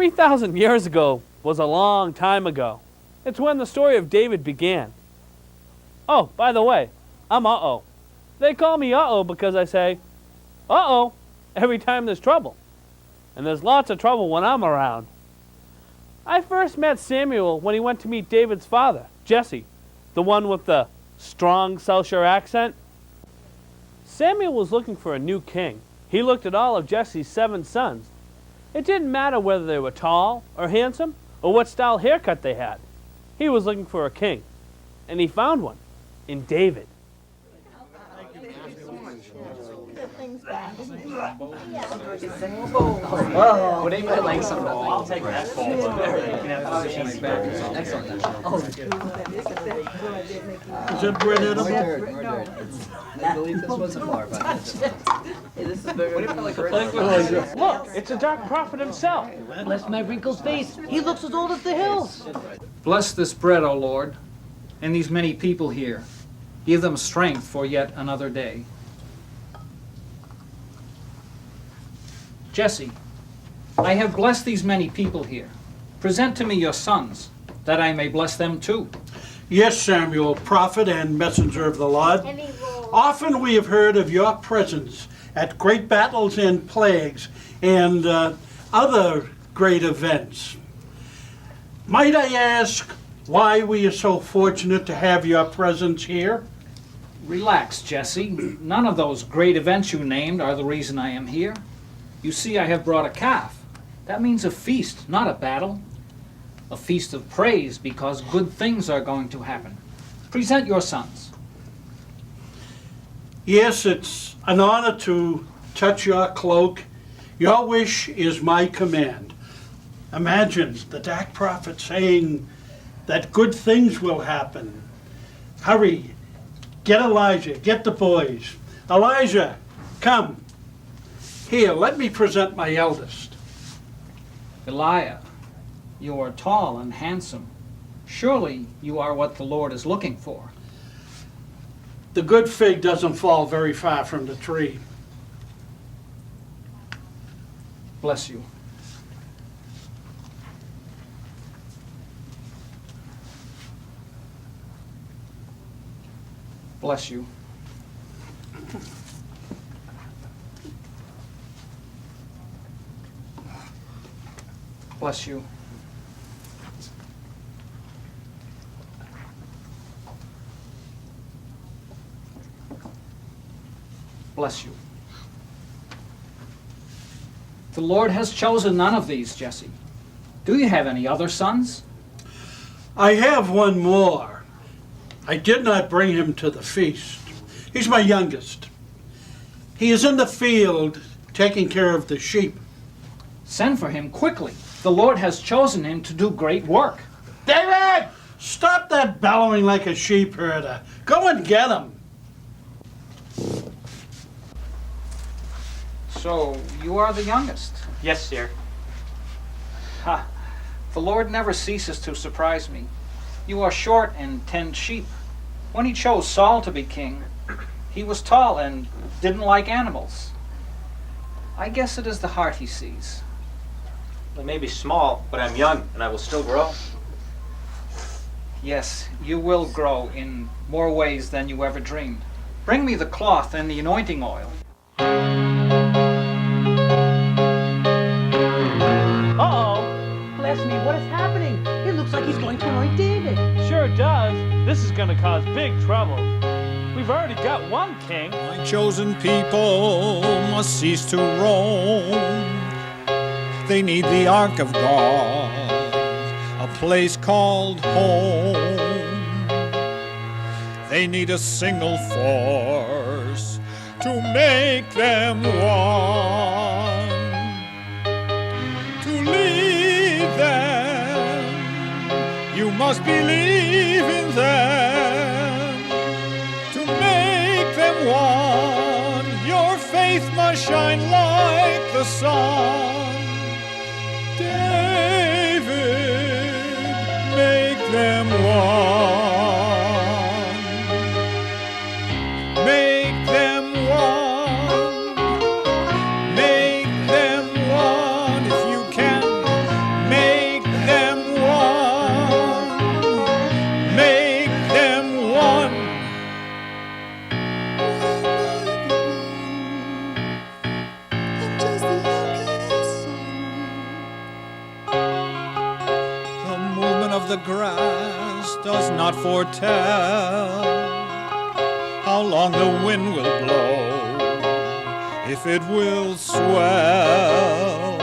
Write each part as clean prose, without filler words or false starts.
3,000 years ago was a long time ago. It's when the story of David began. Oh, by the way, I'm Uh-oh. They call me Uh-oh because I say, Uh-oh, every time there's trouble. And there's lots of trouble when I'm around. I first met Samuel when he went to meet David's father, Jesse, the one with the strong South Shore accent. Samuel was looking for a new king. He looked at all of Jesse's 7 sons. It didn't matter whether they were tall or handsome or what style haircut they had. He was looking for a king, and he found one in David. Whoa. Would anybody like some? I'll take that bowl. You can have position back. Excellent. Is it bread edible? I believe this was a flower, but Look, it's a dark prophet himself. Bless my wrinkled face. He looks as old as the hills. Bless this bread, O Lord, and these many people here. Give them strength for yet another day. Jesse, I have blessed these many people here. Present to me your sons, that I may bless them too. Yes, Samuel, prophet and messenger of the Lord. Often we have heard of your presence at great battles and plagues and other great events. Might I ask why we are so fortunate to have your presence here? Relax, Jesse. None of those great events you named are the reason I am here. You see, I have brought a calf. That means a feast, not a battle. A feast of praise because good things are going to happen. Present your sons. Yes, it's an honor to touch your cloak. Your wish is my command. Imagine the dark prophet saying that good things will happen. Hurry, get Elijah, get the boys. Elijah, come. Here, let me present my eldest. Eliah, you are tall and handsome. Surely you are what the Lord is looking for. The good fig doesn't fall very far from the tree. Bless you. Bless you. Bless you. Bless you. The Lord has chosen none of these, Jesse. Do you have any other sons? I have one more. I did not bring him to the feast. He's my youngest. He is in the field taking care of the sheep. Send for him quickly. The Lord has chosen him to do great work. David! Stop that bellowing like a sheep herder. Go and get him. So, you are the youngest. yes, sir. Ha! The Lord never ceases to surprise me. You are short and tend sheep. When he chose Saul to be king, he was tall and didn't like animals. I guess it is the heart he sees. I may be small, but I'm young, and I will still grow. Yes, you will grow in more ways than you ever dreamed. Bring me the cloth and the anointing oil. Uh-oh, Bless me, what is happening? It looks like he's going to anoint David. sure does. This is gonna cause big trouble. We've already got one king. My chosen people must cease to roam. They need the ark of God, a place called home. They need a single force to make them one, to lead them. You must believe in them, to make them one. Your faith must shine like the sun. David, make them one. Make them one. Make them one if you can. grass does not foretell how long the wind will blow, if it will swell.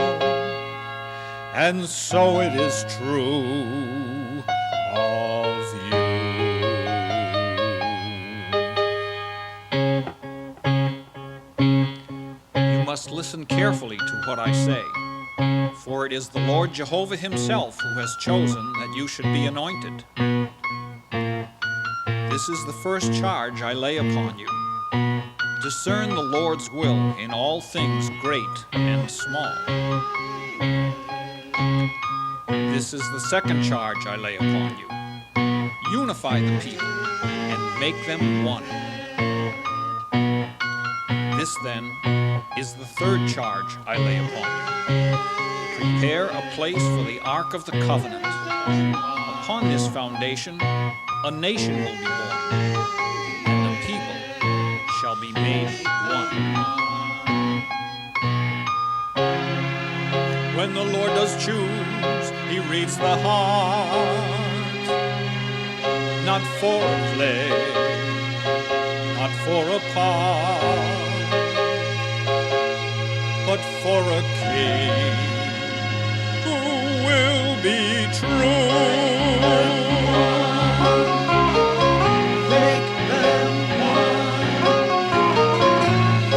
And so it is true of you. You must listen carefully to what I say, for it is the Lord Jehovah himself who has chosen that you should be anointed. This is the first charge I lay upon you. Discern the Lord's will in all things great and small. This is the second charge I lay upon you. Unify the people and make them one. This, then, is the third charge I lay upon you. Prepare a place for the Ark of the Covenant. Upon this foundation, a nation will be born, and the people shall be made one. When the Lord does choose, he reads the heart, not for a play, not for a part, but for a king who will be true. Make them one.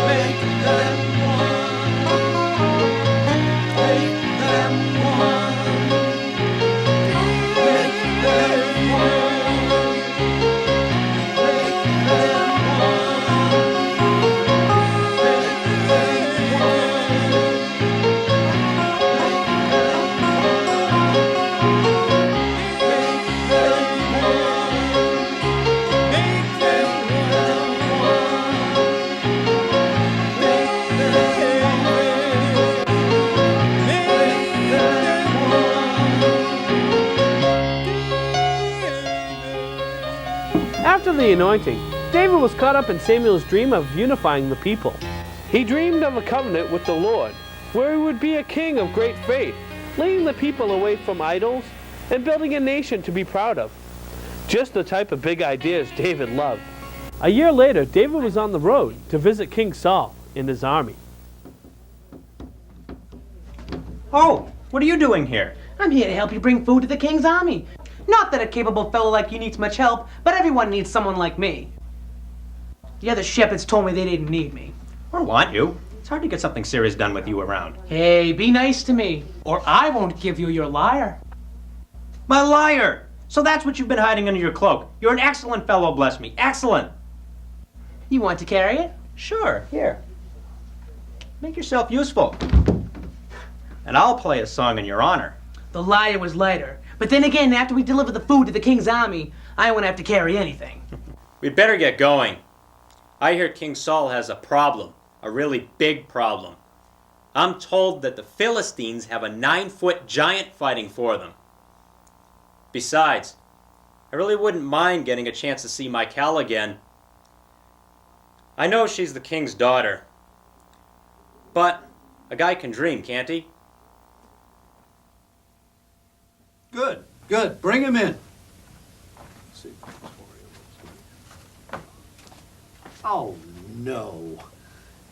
Make them one. Make them one. Make them one. Make them After the anointing, David was caught up in Samuel's dream of unifying the people. He dreamed of a covenant with the Lord, where he would be a king of great faith, leading the people away from idols and building a nation to be proud of. Just the type of big ideas David loved. A year later, David was on the road to visit King Saul in his army. Oh, what are you doing here? I'm here to help you bring food to the king's army. Not that a capable fellow like you needs much help, but everyone needs someone like me. The other shepherds told me they didn't need me. Or want you. It's hard to get something serious done with you around. Hey, be nice to me, or I won't give you your lyre. My liar! So that's what you've been hiding under your cloak. You're an excellent fellow, bless me. Excellent! You want to carry it? Sure, here. Make yourself useful. And I'll play a song in your honor. The lyre was lighter. But then again, after we deliver the food to the king's army, I won't have to carry anything. We'd better get going. I hear King Saul has a problem. A really big problem. I'm told that the Philistines have a 9-foot giant fighting for them. Besides, I really wouldn't mind getting a chance to see Michal again. I know she's the king's daughter. But a guy can dream, can't he? Good, good. Bring him in. Oh, no.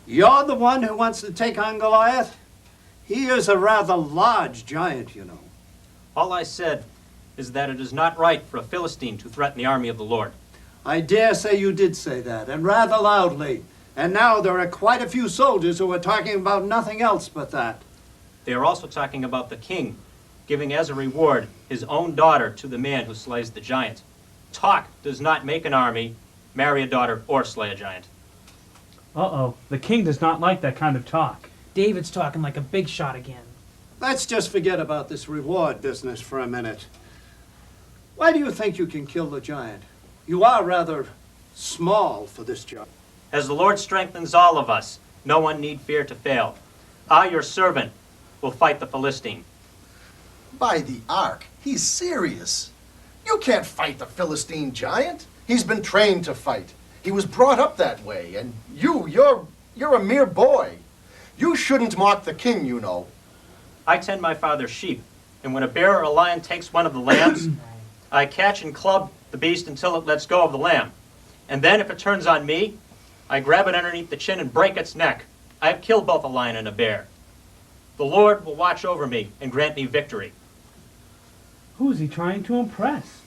You're the one who wants to take on Goliath? He is a rather large giant, you know. All I said is that it is not right for a Philistine to threaten the army of the Lord. I dare say you did say that, and rather loudly. And now there are quite a few soldiers who are talking about nothing else but that. They are also talking about the king giving as a reward his own daughter to the man who slays the giant. Talk does not make an army, marry a daughter, or slay a giant. Uh-oh, the king does not like that kind of talk. David's talking like a big shot again. Let's just forget about this reward business for a minute. Why do you think you can kill the giant? You are rather small for this job. As the Lord strengthens all of us, no one need fear to fail. I, your servant, will fight the Philistine. By the Ark, he's serious. You can't fight the Philistine giant. He's been trained to fight. He was brought up that way, and you're a mere boy. You shouldn't mock the king, you know. I tend my father's sheep, and when a bear or a lion takes one of the lambs, I catch and club the beast until it lets go of the lamb. And then, if it turns on me, I grab it underneath the chin and break its neck. I have killed both a lion and a bear. The Lord will watch over me and grant me victory. Who's he trying to impress?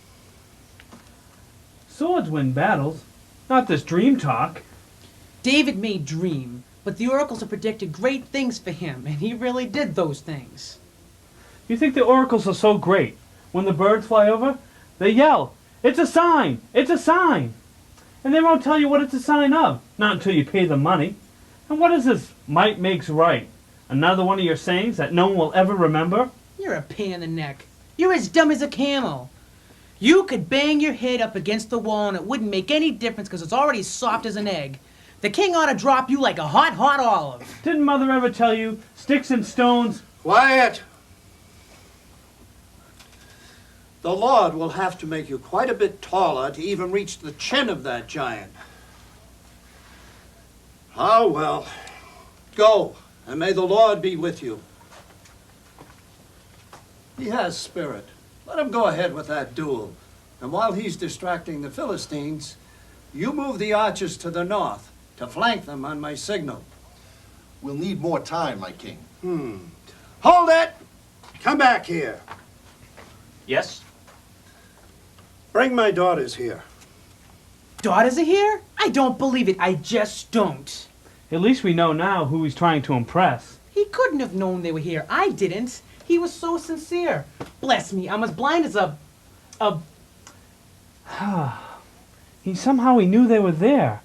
Swords win battles, not this dream talk. David may dream, but the oracles have predicted great things for him, and he really did those things. You think the oracles are so great? When the birds fly over, they yell, "It's a sign! It's a sign!" And they won't tell you what it's a sign of, not until you pay them money. And what is this might makes right? Another one of your sayings that no one will ever remember? You're a pain in the neck. You're as dumb as a camel. You could bang your head up against the wall and it wouldn't make any difference because it's already soft as an egg. The king ought to drop you like a hot, hot olive. Didn't Mother ever tell you, sticks and stones? Quiet! The Lord will have to make you quite a bit taller to even reach the chin of that giant. Ah, well. Go, and may the Lord be with you. He has spirit. Let him go ahead with that duel. And while he's distracting the Philistines, you move the archers to the north to flank them on my signal. We'll need more time, my king. Hold it! Come back here. Yes? Bring my daughters here. Daughters are here? I don't believe it. I just don't. At least we know now who he's trying to impress. He couldn't have known they were here. I didn't. He was so sincere. Bless me, I'm as blind as a... Somehow he knew they were there.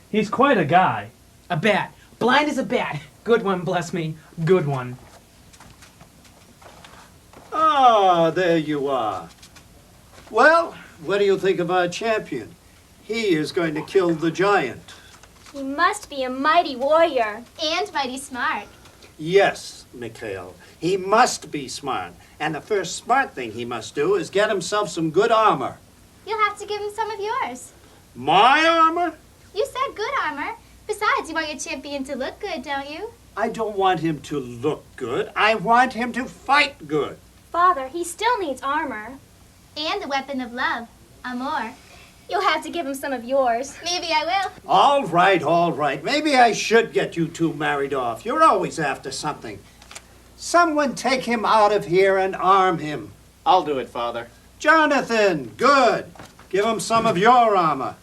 He's quite a guy. A bat. Blind as a bat. Good one, bless me. Good one. Ah, there you are. Well, what do you think of our champion? He is going to kill the giant. He must be a mighty warrior. And mighty smart. Yes, Mikhail. He must be smart. And the first smart thing he must do is get himself some good armor. You'll have to give him some of yours. My armor? You said good armor. Besides, you want your champion to look good, don't you? I don't want him to look good. I want him to fight good. Father, he still needs armor. And the weapon of love, amor. You'll have to give him some of yours. Maybe I will. All right, all right. Maybe I should get you two married off. You're always after something. Someone take him out of here and arm him. I'll do it, Father. Jonathan, good. Give him some of your armor.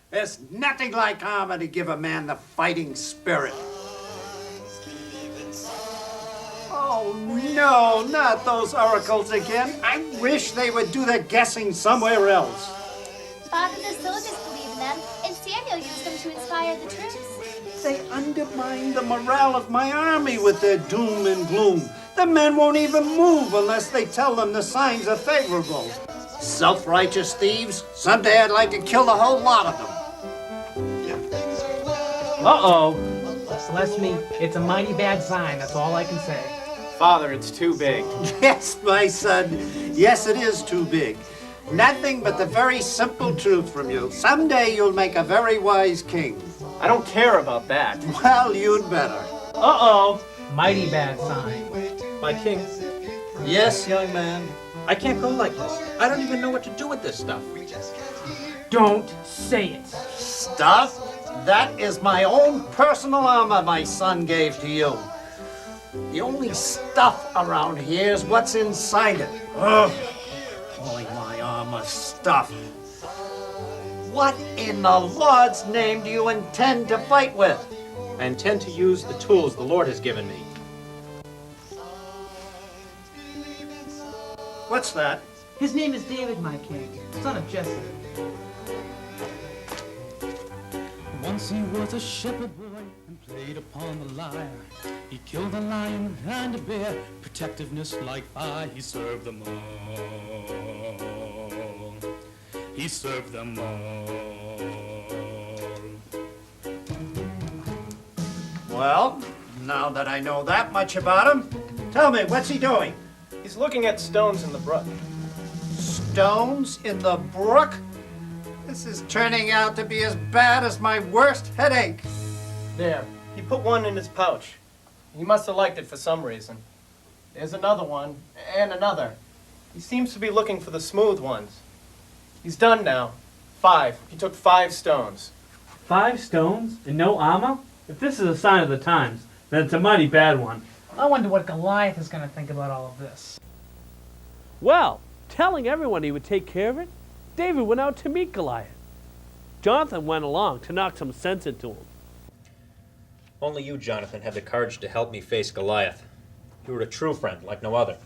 There's nothing like armor to give a man the fighting spirit. Oh, no, not those oracles again. I wish they would do their guessing somewhere else. Father, the soldiers believe in them, and Samuel used them to inspire the troops. They undermine the morale of my army with their doom and gloom. The men won't even move unless they tell them the signs are favorable. Self-righteous thieves. Someday I'd like to kill the whole lot of them. Uh-oh. Bless me, it's a mighty bad sign, that's all I can say. Father, it's too big. Yes, my son. Yes, it is too big. Nothing but the very simple truth from you. Someday you'll make a very wise king. I don't care about that. Well, you'd better. Uh-oh. Mighty bad sign. My king, Yes, young man. I can't go like this. I don't even know what to do with this stuff. Don't say it. Stuff? That is my own personal armor my son gave to you. The only stuff around here is what's inside it. Ugh. Calling my armor stuff. What in the Lord's name do you intend to fight with? I intend to use the tools the Lord has given me. What's that? His name is David, my king, son of Jesse. Once he was a shepherd boy and played upon the lyre. He killed a lion and a bear, protectiveness like fire. He served them all. He served them all. Well, now that I know that much about him, tell me, what's he doing? He's looking at stones in the brook. Stones in the brook? This is turning out to be as bad as my worst headache. There, he put one in his pouch. He must have liked it for some reason. There's another one, and another. He seems to be looking for the smooth ones. He's done now. 5. He took 5 stones. 5 stones and no armor? If this is a sign of the times, then it's a mighty bad one. I wonder what Goliath is going to think about all of this. Well, telling everyone he would take care of it, David went out to meet Goliath. Jonathan went along to knock some sense into him. Only you, Jonathan, had the courage to help me face Goliath. You were a true friend, like no other.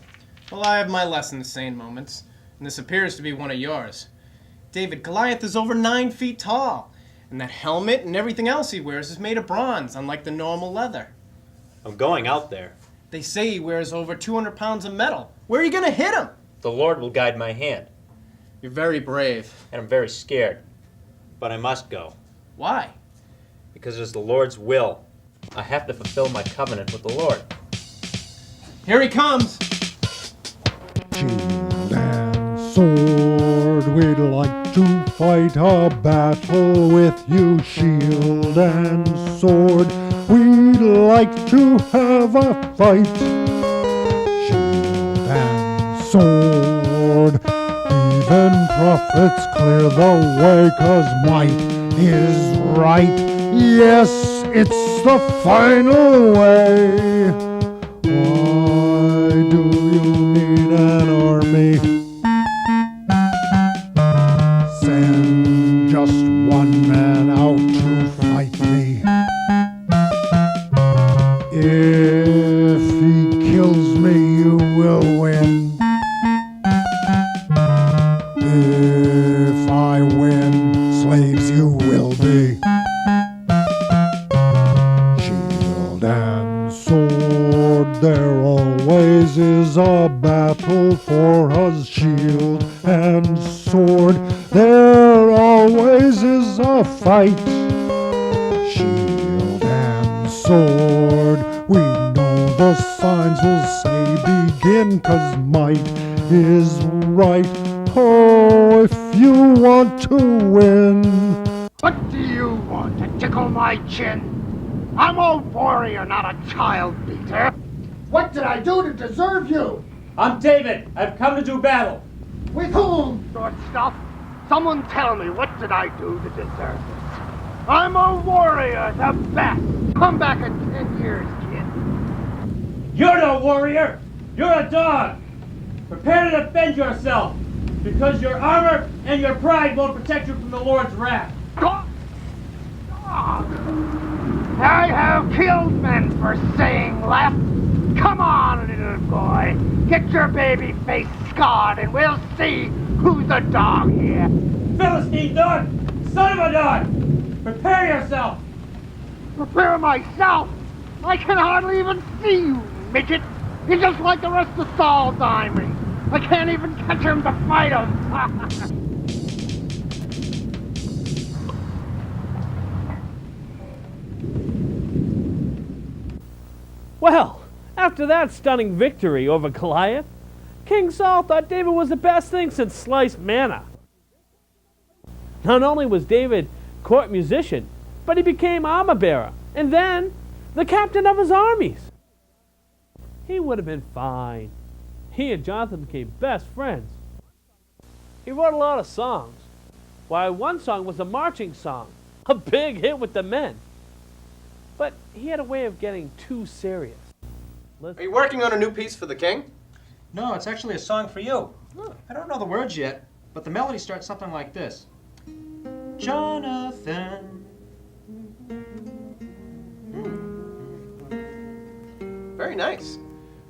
Well, I have my less insane moments, and this appears to be one of yours. David, Goliath is over 9 feet tall, and that helmet and everything else he wears is made of bronze, unlike the normal leather. I'm going out there. They say he wears over 200 pounds of metal. Where are you going to hit him? The Lord will guide my hand. You're very brave. And I'm very scared. But I must go. Why? Because it is the Lord's will. I have to fulfill my covenant with the Lord. Here he comes! Shield and sword, we'd like to fight a battle with you. Shield and sword, we'd like to have a fight. Shield and sword, even prophets clear the way, 'cause might is right. Yes, it's the final way. Why do you need an army? Send just one man out to fight me. If he kills me, you will win. If I win, slaves you will be. Shield and sword, there always is a battle for us. Shield and sword, there always is a fight. Shield and sword, we know the signs will say begin, 'cause might is right. Oh, if you want to win. What do you want, to tickle my chin? I'm a warrior, not a child beater. What did I do to deserve you? I'm David. I've come to do battle. With whom, short stuff? Someone tell me, what did I do to deserve this? I'm a warrior, the best. Come back in 10 years, kid. You're no warrior. You're a dog. Prepare to defend yourself, because your armor and your pride won't protect you from the Lord's wrath. Dog! I have killed men for saying less. Come on, little boy. Get your baby face scarred and we'll see who's the dog here. Philistine dog! Son of a dog! Prepare yourself! Prepare myself? I can hardly even see you, midget. You're just like the rest of Saul's army. I can't even catch him to fight him. Well, after that stunning victory over Goliath, King Saul thought David was the best thing since sliced manna. Not only was David court musician, but he became armor bearer, and then the captain of his armies. He would have been fine. He and Jonathan became best friends. He wrote a lot of songs. Why, one song was a marching song, a big hit with the men. But he had a way of getting too serious. Are you working on a new piece for the king? No, it's actually a song for you. I don't know the words yet, but the melody starts something like this. Jonathan. Very nice.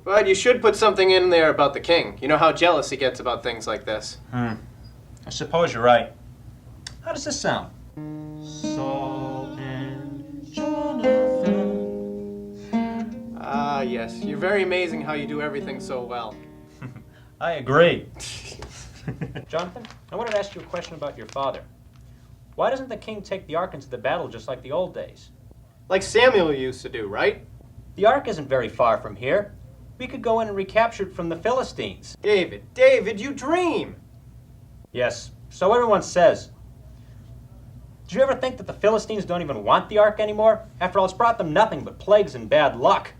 But you should put something in there about the king. You know how jealous he gets about things like this. I suppose you're right. How does this sound? Saul and Jonathan. Ah, yes. You're very amazing how you do everything so well. I agree. Jonathan, I wanted to ask you a question about your father. Why doesn't the king take the ark into the battle just like the old days? Like Samuel used to do, right? The ark isn't very far from here. We could go in and recapture it from the Philistines. David, you dream! Yes, so everyone says. Did you ever think that the Philistines don't even want the ark anymore? After all, it's brought them nothing but plagues and bad luck.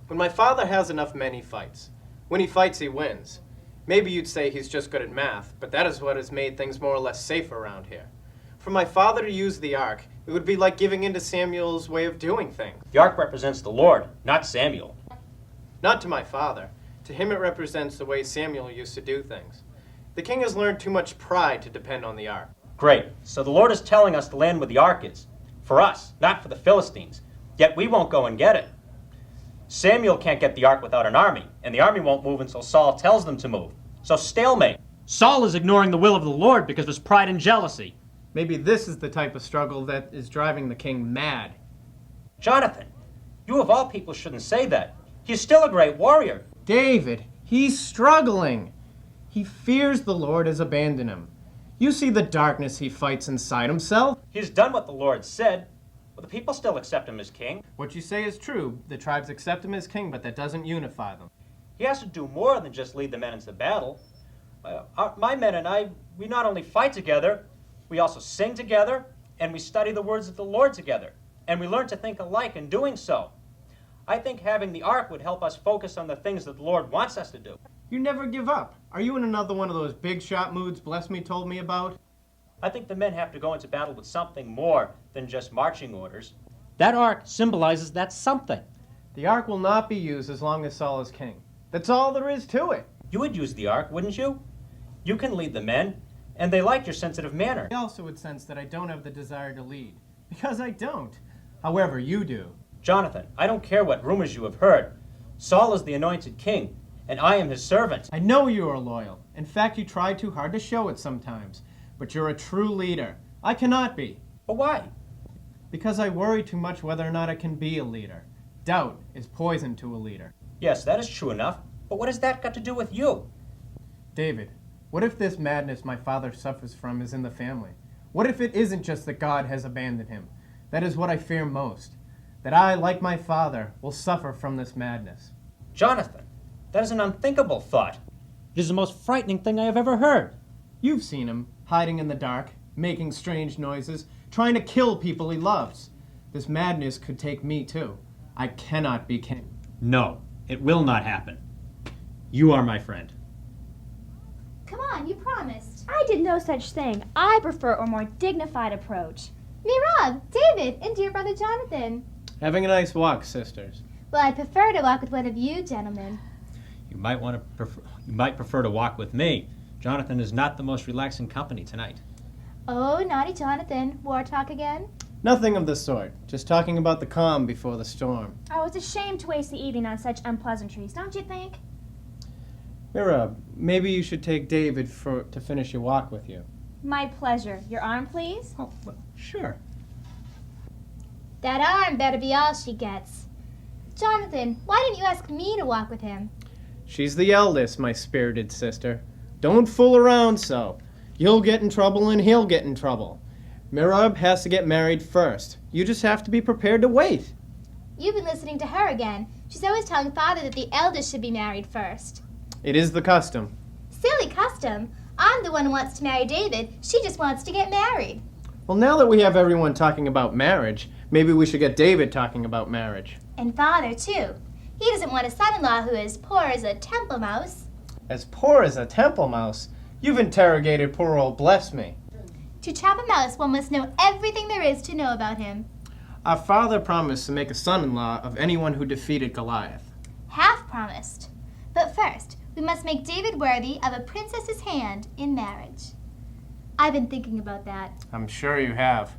When my father has enough men, he fights. When he fights, he wins. Maybe you'd say he's just good at math, but that is what has made things more or less safe around here. For my father to use the Ark, it would be like giving in to Samuel's way of doing things. The Ark represents the Lord, not Samuel. Not to my father. To him it represents the way Samuel used to do things. The king has learned too much pride to depend on the Ark. Great. So the Lord is telling us to land where the Ark is. For us, not for the Philistines. Yet we won't go and get it. Samuel can't get the Ark without an army, and the army won't move until Saul tells them to move. So stalemate. Saul is ignoring the will of the Lord because of his pride and jealousy. Maybe this is the type of struggle that is driving the king mad. Jonathan, you of all people shouldn't say that. He's still a great warrior. David, he's struggling. He fears the Lord has abandoned him. You see the darkness he fights inside himself. He's done what the Lord said. But the people still accept him as king. What you say is true. The tribes accept him as king, but that doesn't unify them. He has to do more than just lead the men into battle. My men and I, we not only fight together, we also sing together, and we study the words of the Lord together. And we learn to think alike in doing so. I think having the Ark would help us focus on the things that the Lord wants us to do. You never give up. Are you in another one of those big shot moods Bless Me told me about? I think the men have to go into battle with something more than just marching orders. That Ark symbolizes that something. The Ark will not be used as long as Saul is king. That's all there is to it. You would use the Ark, wouldn't you? You can lead the men, and they like your sensitive manner. I also would sense that I don't have the desire to lead, because I don't. However, you do. Jonathan, I don't care what rumors you have heard. Saul is the anointed king, and I am his servant. I know you are loyal. In fact, you try too hard to show it sometimes. But you're a true leader. I cannot be. But why? Because I worry too much whether or not I can be a leader. Doubt is poison to a leader. Yes, that is true enough. But what has that got to do with you? David, what if this madness my father suffers from is in the family? What if it isn't just that God has abandoned him? That is what I fear most. That I, like my father, will suffer from this madness. Jonathan, that is an unthinkable thought. It is the most frightening thing I have ever heard. You've seen him, hiding in the dark, making strange noises, trying to kill people he loves. This madness could take me too. I cannot be king. No, it will not happen. You are my friend. Come on, you promised. I did no such thing. I prefer a more dignified approach. Mirab, David, and dear brother Jonathan. Having a nice walk, sisters. Well, I prefer to walk with one of you, gentlemen. You might prefer to walk with me. Jonathan is not the most relaxing company tonight. Oh, naughty Jonathan. War talk again? Nothing of the sort. Just talking about the calm before the storm. Oh, it's a shame to waste the evening on such unpleasantries, don't you think? Mirab, maybe you should take David to finish your walk with you. My pleasure. Your arm, please? Oh, well, sure. That arm better be all she gets. Jonathan, why didn't you ask me to walk with him? She's the eldest, my spirited sister. Don't fool around so. You'll get in trouble and he'll get in trouble. Mirab has to get married first. You just have to be prepared to wait. You've been listening to her again. She's always telling Father that the eldest should be married first. It is the custom. Silly custom. I'm the one who wants to marry David. She just wants to get married. Well, now that we have everyone talking about marriage, maybe we should get David talking about marriage. And Father, too. He doesn't want a son-in-law who is poor as a temple mouse. As poor as a temple mouse? You've interrogated poor old Bless Me. To trap a mouse, one must know everything there is to know about him. Our father promised to make a son-in-law of anyone who defeated Goliath. Half promised. But first, we must make David worthy of a princess's hand in marriage. I've been thinking about that. I'm sure you have.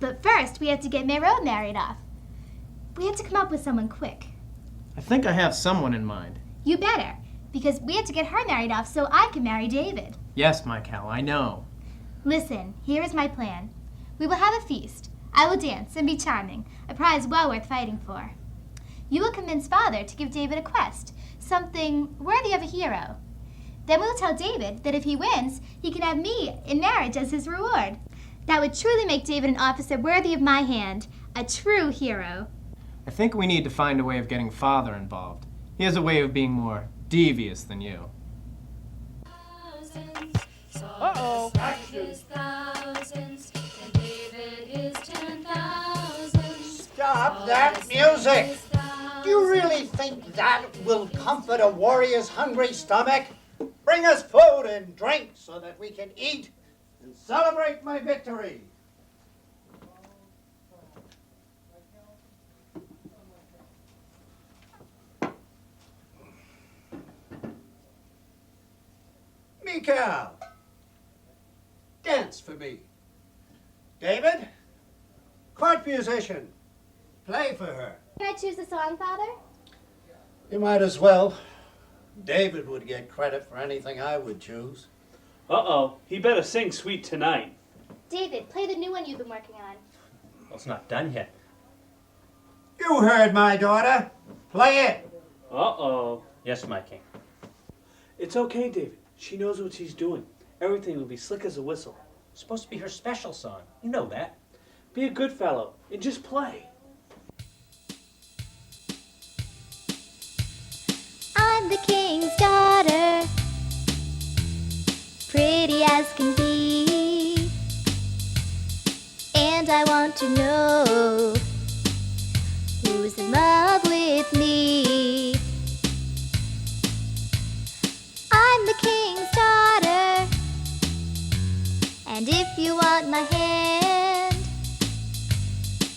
But first, we have to get Merod married off. We have to come up with someone quick. I think I have someone in mind. You better, because we have to get her married off so I can marry David. Yes, Michael, I know. Listen, here is my plan. We will have a feast. I will dance and be charming, a prize well worth fighting for. You will convince Father to give David a quest, something worthy of a hero. Then we will tell David that if he wins, he can have me in marriage as his reward. That would truly make David an officer worthy of my hand, a true hero. I think we need to find a way of getting Father involved. He has a way of being more devious than you. Uh-oh. Stop that music! Do you really think that will comfort a warrior's hungry stomach? Bring us food and drink so that we can eat and celebrate my victory. Mikael, dance for me. David, court musician, play for her. Can I choose a song, Father? You might as well. David would get credit for anything I would choose. Uh-oh, he better sing Sweet Tonight. David, play the new one you've been working on. Well, it's not done yet. You heard my daughter. Play it. Uh-oh. Yes, my king. It's okay, David. She knows what she's doing. Everything will be slick as a whistle. It's supposed to be her special song. You know that. Be a good fellow and just play. I'm the king's daughter, pretty as can be, and I want to know who's in love with me. I'm the king's daughter, and if you want my hand,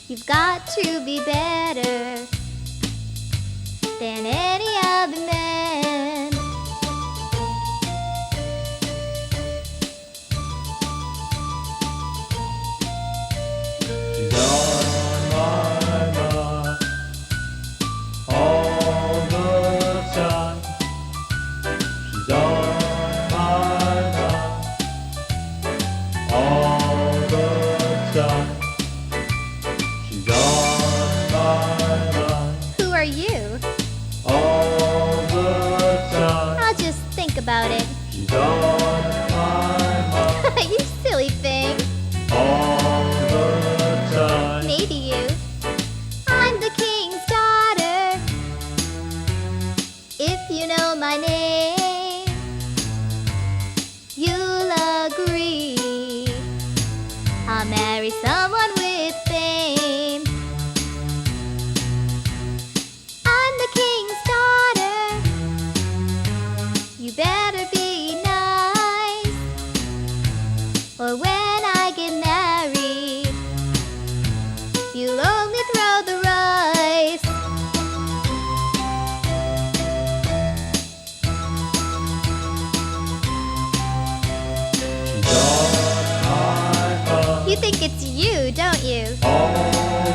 you've got to be better than any other man. She's on my mind all the time. She's on my mind all the time. She's on my mind Who are you? all the time. I'll just think about it. She's on my mind You silly thing. all the time. Maybe you. I'm the king's daughter. If you know my name, you'll agree I'll marry someone with fame. I'm the king's daughter. You better be nice, or when I get married, you'll only throw the rice. She's on my mind You think it's you, don't you? all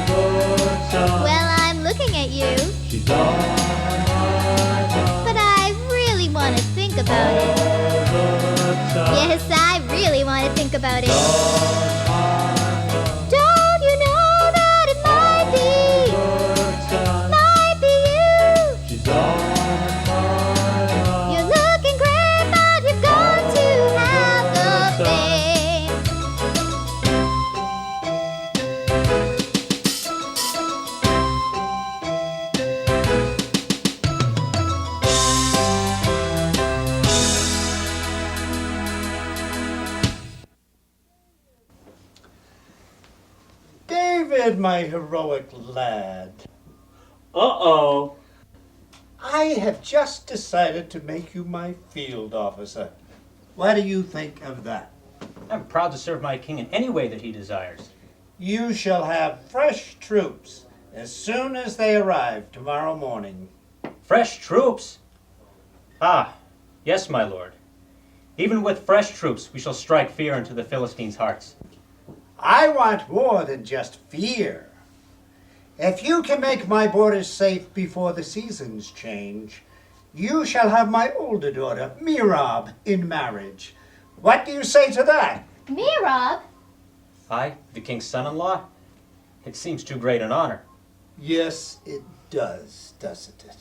the time. Well, I'm looking at you, She's on my mind but I really want to think about it. all the time. Yes, I really want to think about it. On my mind Don't you know that it might all the time. be you? She's on my mind You're looking great, but you've got to have the fame. David, my heroic lad, Uh-oh. I have just decided to make you my field officer. What do you think of that? I'm proud to serve my king in any way that he desires. You shall have fresh troops as soon as they arrive tomorrow morning. Fresh troops? Ah, yes, my lord. Even with fresh troops, we shall strike fear into the Philistines' hearts. I want more than just fear. If you can make my borders safe before the seasons change, you shall have my older daughter, Merab, in marriage. What do you say to that? Me, Rob? I, the king's son-in-law? It seems too great an honor. Yes, it does, doesn't it?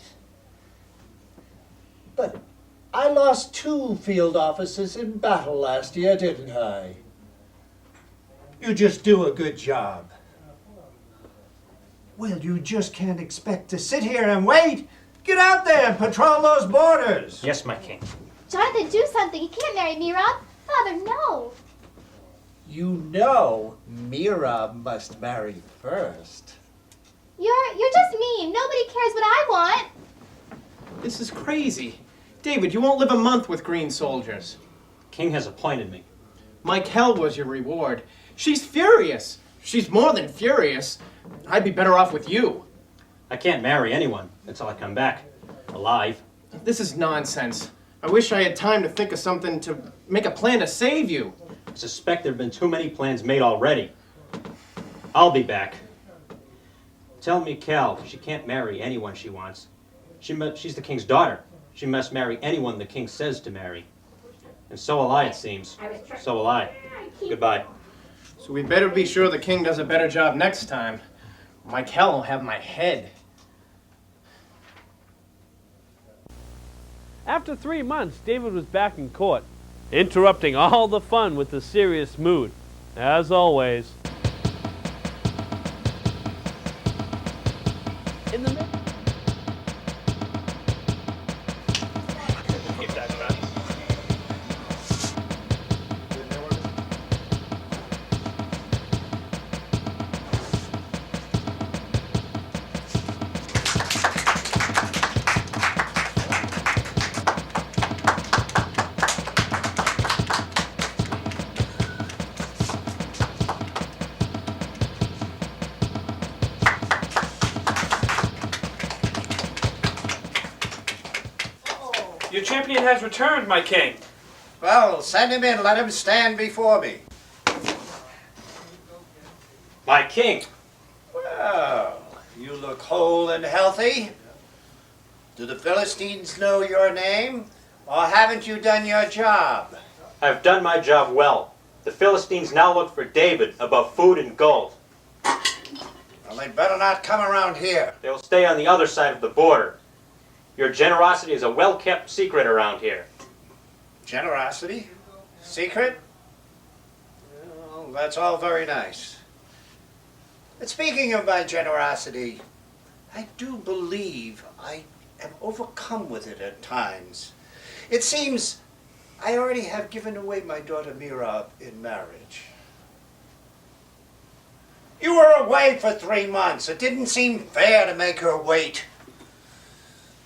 But I lost 2 field officers in battle last year, didn't I? You just do a good job. Well, you just can't expect to sit here and wait. Get out there and patrol those borders. Yes, my king. Jonathan, do something. He can't marry me, Rob. Father, no. You know Merab must marry first. You're just mean. Nobody cares what I want. This is crazy. David, you won't live a month with green soldiers. King has appointed me. Mike Hell was your reward. She's furious. She's more than furious. I'd be better off with you. I can't marry anyone until I come back alive. This is nonsense. I wish I had time to think of something to make a plan to save you. I suspect there have been too many plans made already. I'll be back. Tell Mikkel she can't marry anyone she wants. She's the king's daughter. She must marry anyone the king says to marry. And so will I, it seems. So will I. Goodbye. So we better be sure the king does a better job next time. Mike Hell will have my head. After 3 months, David was back in court, interrupting all the fun with a serious mood. As always. In the midst Your champion has returned, my king. Well, send him in. Let him stand before me. My king. Well, you look whole and healthy. Do the Philistines know your name? Or haven't you done your job? I've done my job well. The Philistines now look for David above food and gold. Well, they'd better not come around here. They will stay on the other side of the border. Your generosity is a well-kept secret around here. Generosity? Secret? Well, that's all very nice. But speaking of my generosity, I do believe I am overcome with it at times. It seems I already have given away my daughter Mirab in marriage. You were away for 3 months. It didn't seem fair to make her wait.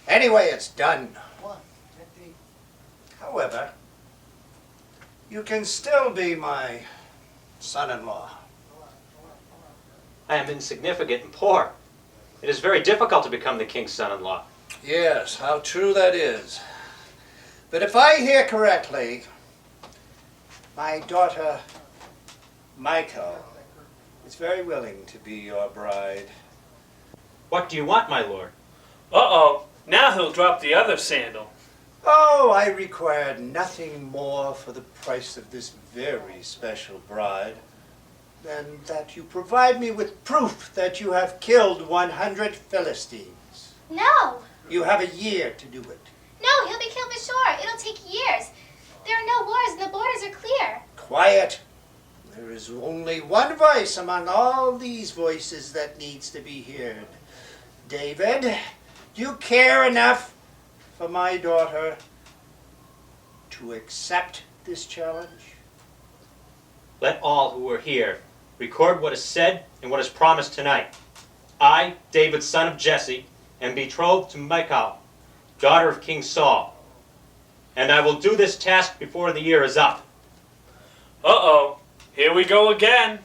Anyway, it's done. However, you can still be my son-in-law. I am insignificant and poor. It is very difficult to become the king's son-in-law. Yes, how true that is. But if I hear correctly, my daughter, Michael, is very willing to be your bride. What do you want, my lord? Uh-oh. Now he'll drop the other sandal. Oh, I require nothing more for the price of this very special bride than that you provide me with proof that you have killed 100 Philistines. No. You have a year to do it. No, he'll be killed for sure. It'll take years. There are no wars and the borders are clear. Quiet. There is only one voice among all these voices that needs to be heard. David, do you care enough for my daughter to accept this challenge? Let all who are here record what is said and what is promised tonight. I, David, son of Jesse, am betrothed to Michal, daughter of King Saul. And I will do this task before the year is up. Uh-oh. Here we go again.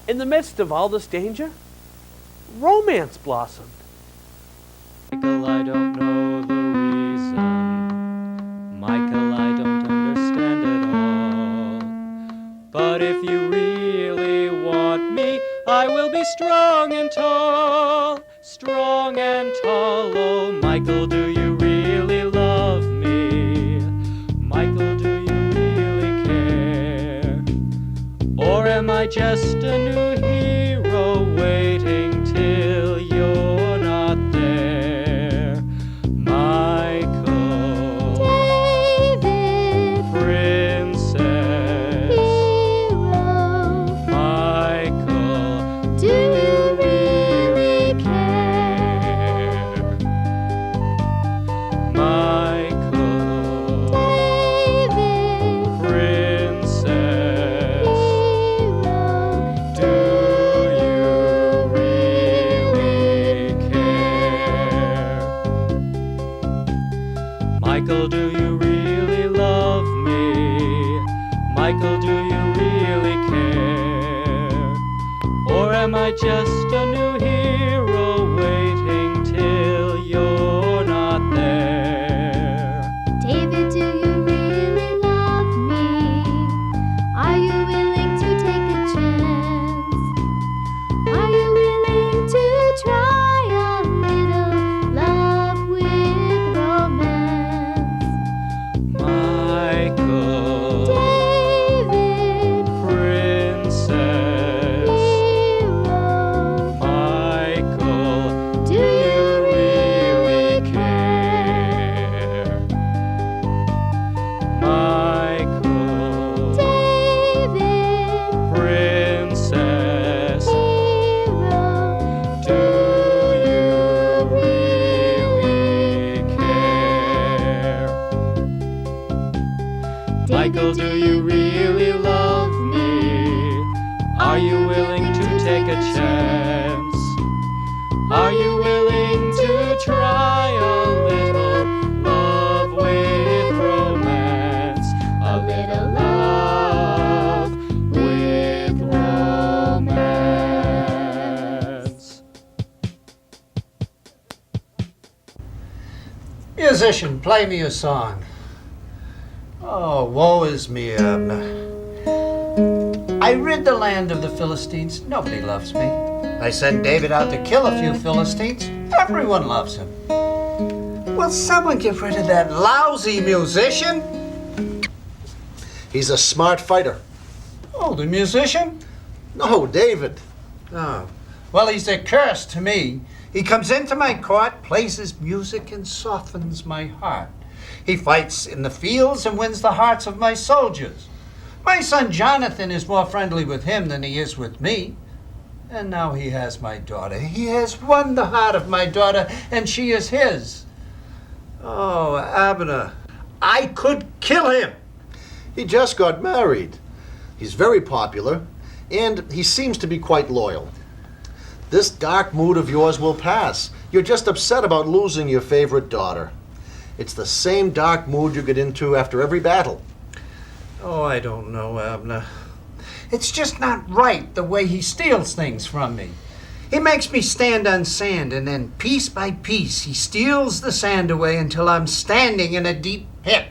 In the midst of all this danger, romance blossomed. Michael, I don't know the reason. Michael, I don't understand it all. But if you really want me, I will be strong and tall. Strong and tall. Oh, Michael, do you really love me? Michael, do you really care? Or am I just a new hero waiting till you're not there? Michael, David, princess, hero, Michael, do you really care? Michael, David, princess, hero, Michael, do you really care? Or am I just a new hero waiting till you're not there? David, do you really love me? Are you willing to take a chance? Are you willing to try a little love with romance? Michael, David, princess, hero, Michael, do you really care? Michael, David, princess, hero, do you really care? Michael, do you really love me? Are you willing to take a chance? Are you willing to try a little love with romance? A little love with romance. Musician, play me a song. Oh, woe is me, Abner. I rid the land of the Philistines. Nobody loves me. I send David out to kill a few Philistines. Everyone loves him. Will someone get rid of that lousy musician? He's a smart fighter. Oh, the musician? No, David. Oh. Well, he's a curse to me. He comes into my court, plays his music, and softens my heart. He fights in the fields and wins the hearts of my soldiers. My son Jonathan is more friendly with him than he is with me. And now he has my daughter. He has won the heart of my daughter, and she is his. Oh, Abner, I could kill him. He just got married. He's very popular, and he seems to be quite loyal. This dark mood of yours will pass. You're just upset about losing your favorite daughter. It's the same dark mood you get into after every battle. Oh, I don't know, Abner. It's just not right the way he steals things from me. He makes me stand on sand, and then piece by piece he steals the sand away until I'm standing in a deep pit.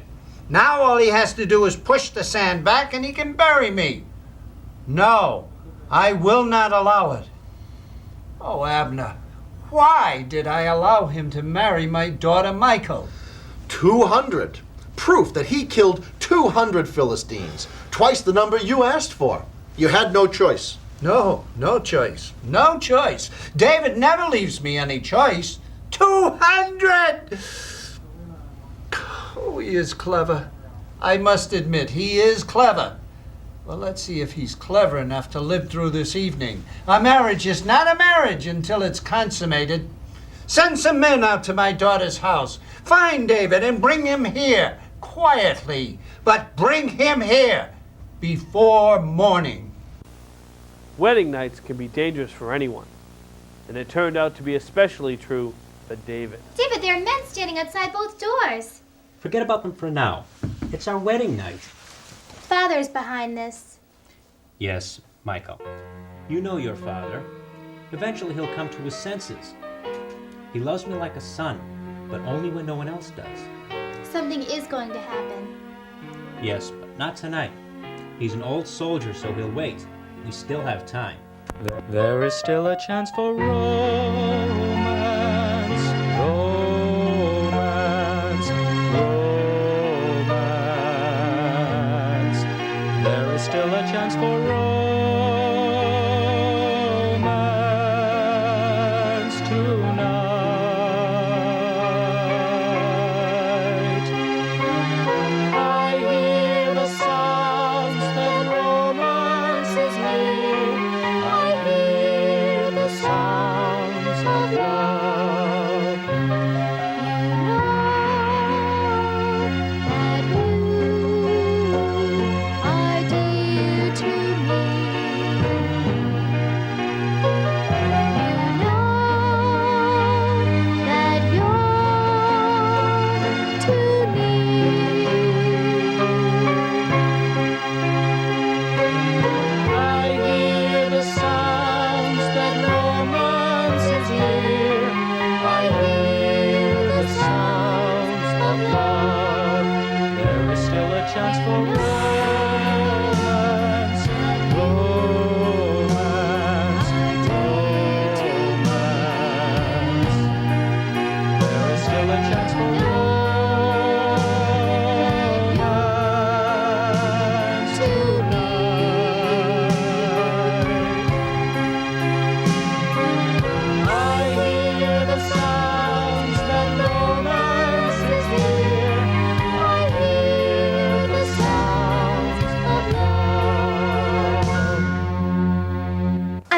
Now all he has to do is push the sand back and he can bury me. No, I will not allow it. Oh, Abner, why did I allow him to marry my daughter Michael? 200. Proof that he killed 200 Philistines. Twice the number you asked for. You had no choice. No choice. No choice. David never leaves me any choice. 200! Oh, he is clever. I must admit, he is clever. Well, let's see if he's clever enough to live through this evening. A marriage is not a marriage until it's consummated. Send some men out to my daughter's house. Find David and bring him here, quietly. But bring him here before morning. Wedding nights can be dangerous for anyone, and it turned out to be especially true for David. David, there are men standing outside both doors. Forget about them for now. It's our wedding night. Father's behind this. Yes, Michael. You know your father. Eventually he'll come to his senses. He loves me like a son, but only when no one else does. Something is going to happen. Yes, but not tonight. He's an old soldier, so he'll wait. We still have time. There is still a chance for romance, romance, romance. There is still a chance for romance tonight. I hear the sounds that romances me. I hear the sounds of love. That you are dear to me.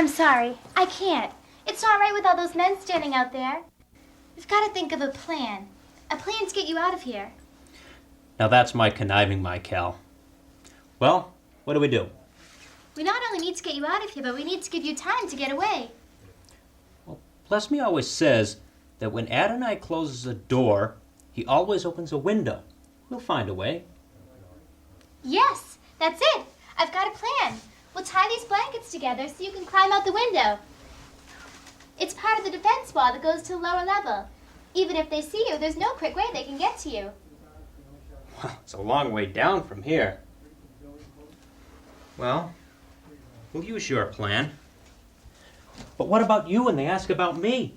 I'm sorry. I can't. It's not right with all those men standing out there. We've got to think of a plan. A plan to get you out of here. Now that's my conniving, Michael. Well, what do we do? We not only need to get you out of here, but we need to give you time to get away. Bless me always says that when Adonai closes a door, he always opens a window. We'll find a way. Yes, that's it. I've got a plan. We'll tie these blankets together so you can climb out the window. It's part of the defense wall that goes to the lower level. Even if they see you, there's no quick way they can get to you. It's a long way down from here. Well, we'll use your plan. But what about you when they ask about me?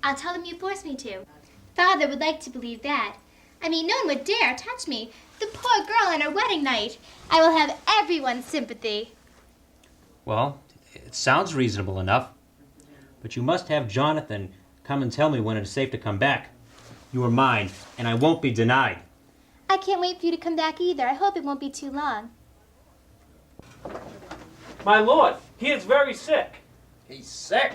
I'll tell them you forced me to. Father would like to believe that. I mean, no one would dare touch me. The poor girl on her wedding night. I will have everyone's sympathy. Well, it sounds reasonable enough. But you must have Jonathan come and tell me when it is safe to come back. You are mine, and I won't be denied. I can't wait for you to come back either. I hope it won't be too long. My lord, he is very sick. He's sick?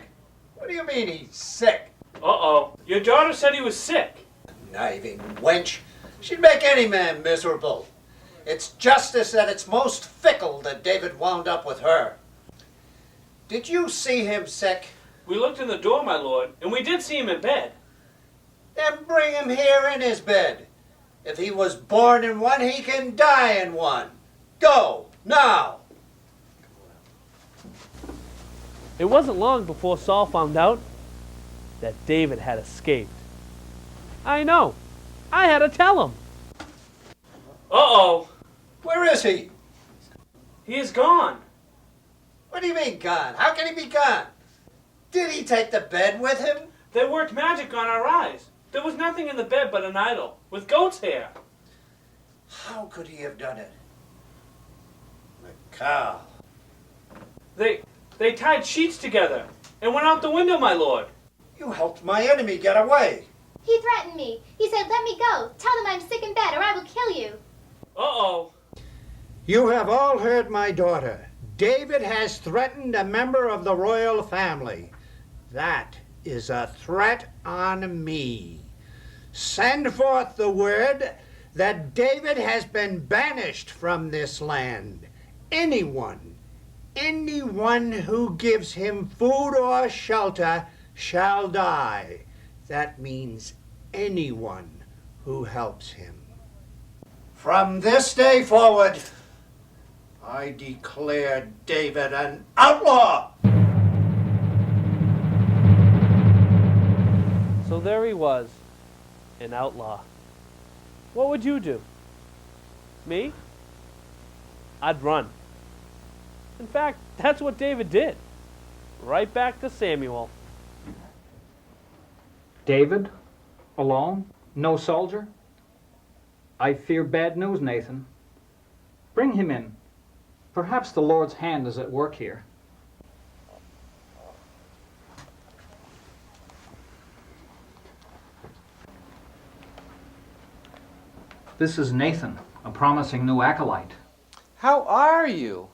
What do you mean he's sick? Uh-oh. Your daughter said he was sick. Conniving wench. She'd make any man miserable. It's justice at its most fickle that David wound up with her. Did you see him sick? We looked in the door, my lord, and we did see him in bed. Then bring him here in his bed. If he was born in one, he can die in one. Go, now. It wasn't long before Saul found out that David had escaped. I know. I had to tell him. Uh-oh. Where is he? He is gone. What do you mean gone? How can he be gone? Did he take the bed with him? They worked magic on our eyes. There was nothing in the bed but an idol with goat's hair. How could he have done it? Mikal. They tied sheets together and went out the window, my lord. You helped my enemy get away. He threatened me. He said, let me go. Tell them I'm sick in bed or I will kill you. Uh-oh. You have all heard my daughter. David has threatened a member of the royal family. That is a threat on me. Send forth the word that David has been banished from this land. Anyone who gives him food or shelter shall die. That means anyone who helps him. From this day forward, I declare David an outlaw. So there he was, an outlaw. What would you do? Me? I'd run. In fact, that's what David did. Right back to Samuel. David? Alone? No soldier? I fear bad news, Nathan. Bring him in. Perhaps the Lord's hand is at work here. This is Nathan, a promising new acolyte. How are you?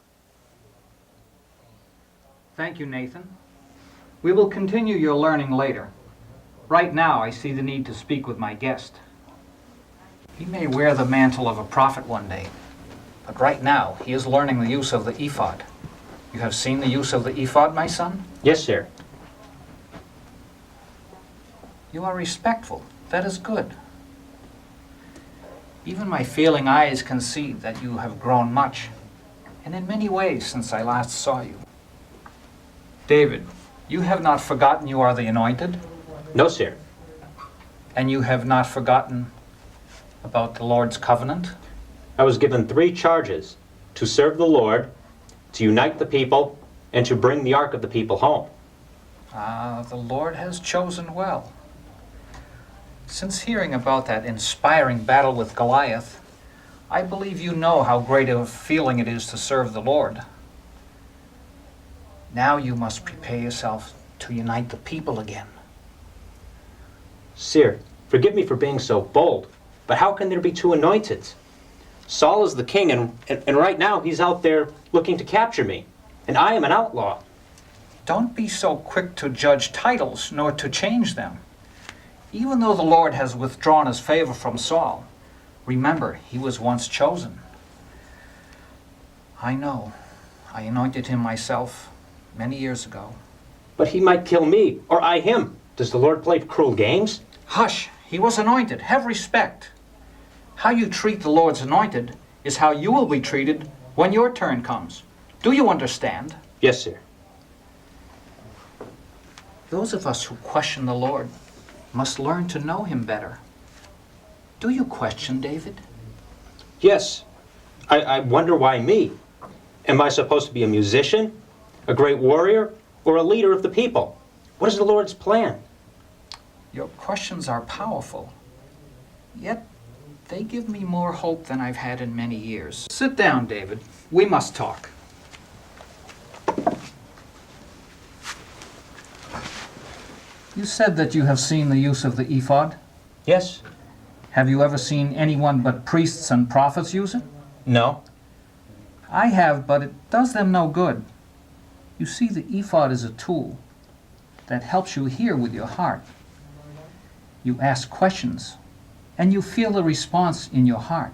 Thank you, Nathan. We will continue your learning later. Right now, I see the need to speak with my guest. He may wear the mantle of a prophet one day, but right now, he is learning the use of the ephod. You have seen the use of the ephod, my son? Yes, sir. You are respectful. That is good. Even my feeling eyes can see that you have grown much, and in many ways since I last saw you. David, you have not forgotten you are the anointed? No, sir. And you have not forgotten about the Lord's covenant? I was given 3 charges: to serve the Lord, to unite the people, and to bring the ark of the people home. Ah, the Lord has chosen well. Since hearing about that inspiring battle with Goliath, I believe you know how great a feeling it is to serve the Lord. Now you must prepare yourself to unite the people again. Sir, forgive me for being so bold, but how can there be 2 anointed? Saul is the king, and right now he's out there looking to capture me, and I am an outlaw. Don't be so quick to judge titles, nor to change them. Even though the Lord has withdrawn his favor from Saul, remember, he was once chosen. I know. I anointed him myself many years ago. But he might kill me, or I him. Does the Lord play cruel games? Hush! He was anointed. Have respect. How you treat the Lord's anointed is how you will be treated when your turn comes. Do you understand? Yes, sir. Those of us who question the Lord must learn to know him better. Do you question David? Yes. I wonder why me? Am I supposed to be a musician, a great warrior, or a leader of the people? What is the Lord's plan? Your questions are powerful, yet they give me more hope than I've had in many years. Sit down, David. We must talk. You said that you have seen the use of the ephod? Yes. Have you ever seen anyone but priests and prophets use it? No. I have, but it does them no good. You see, the ephod is a tool that helps you hear with your heart. You ask questions, and you feel the response in your heart.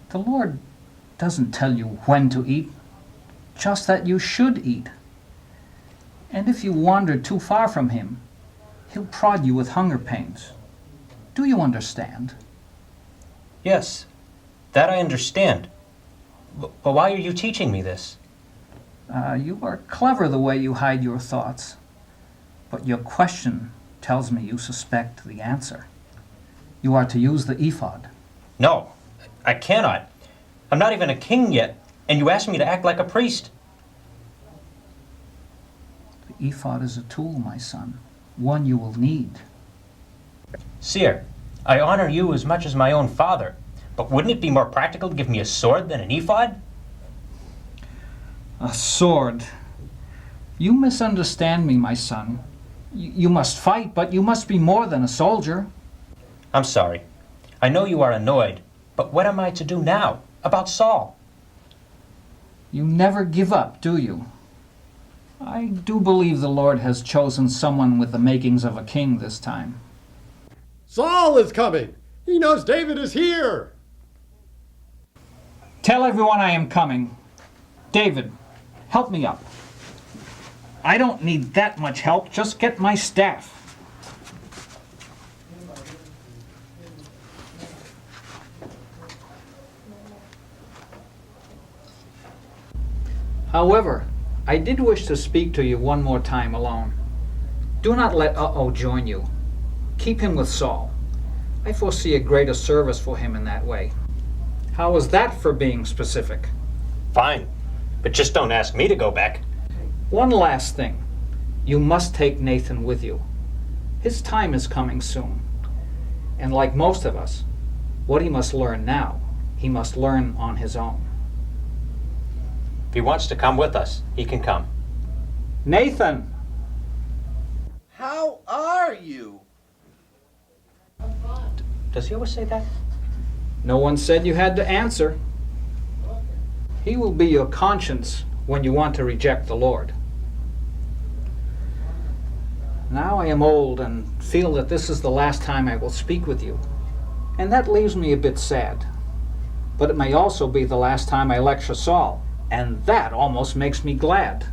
The Lord doesn't tell you when to eat, just that you should eat. And if you wander too far from him, he'll prod you with hunger pains. Do you understand? Yes. That I understand. But why are you teaching me this? You are clever the way you hide your thoughts, but your question tells me you suspect the answer. You are to use the ephod. No, I cannot. I'm not even a king yet, and you ask me to act like a priest. The ephod is a tool, my son, one you will need. Sire, I honor you as much as my own father, but wouldn't it be more practical to give me a sword than an ephod? A sword? You misunderstand me, my son. You must fight, but you must be more than a soldier. I'm sorry. I know you are annoyed, but what am I to do now about Saul? You never give up, do you? I do believe the Lord has chosen someone with the makings of a king this time. Saul is coming! He knows David is here! Tell everyone I am coming. David, help me up. I don't need that much help. Just get my staff. However, I did wish to speak to you one more time alone. Do not let Uh-oh join you. Keep him with Saul. I foresee a greater service for him in that way. How is that for being specific? Fine, but just don't ask me to go back. One last thing. You must take Nathan with you. His time is coming soon. And like most of us, what he must learn now, he must learn on his own. If he wants to come with us, he can come. Nathan! How are you? Does he always say that? No one said you had to answer. He will be your conscience when you want to reject the Lord. Now I am old and feel that this is the last time I will speak with you. And that leaves me a bit sad. But it may also be the last time I lecture Saul, and that almost makes me glad.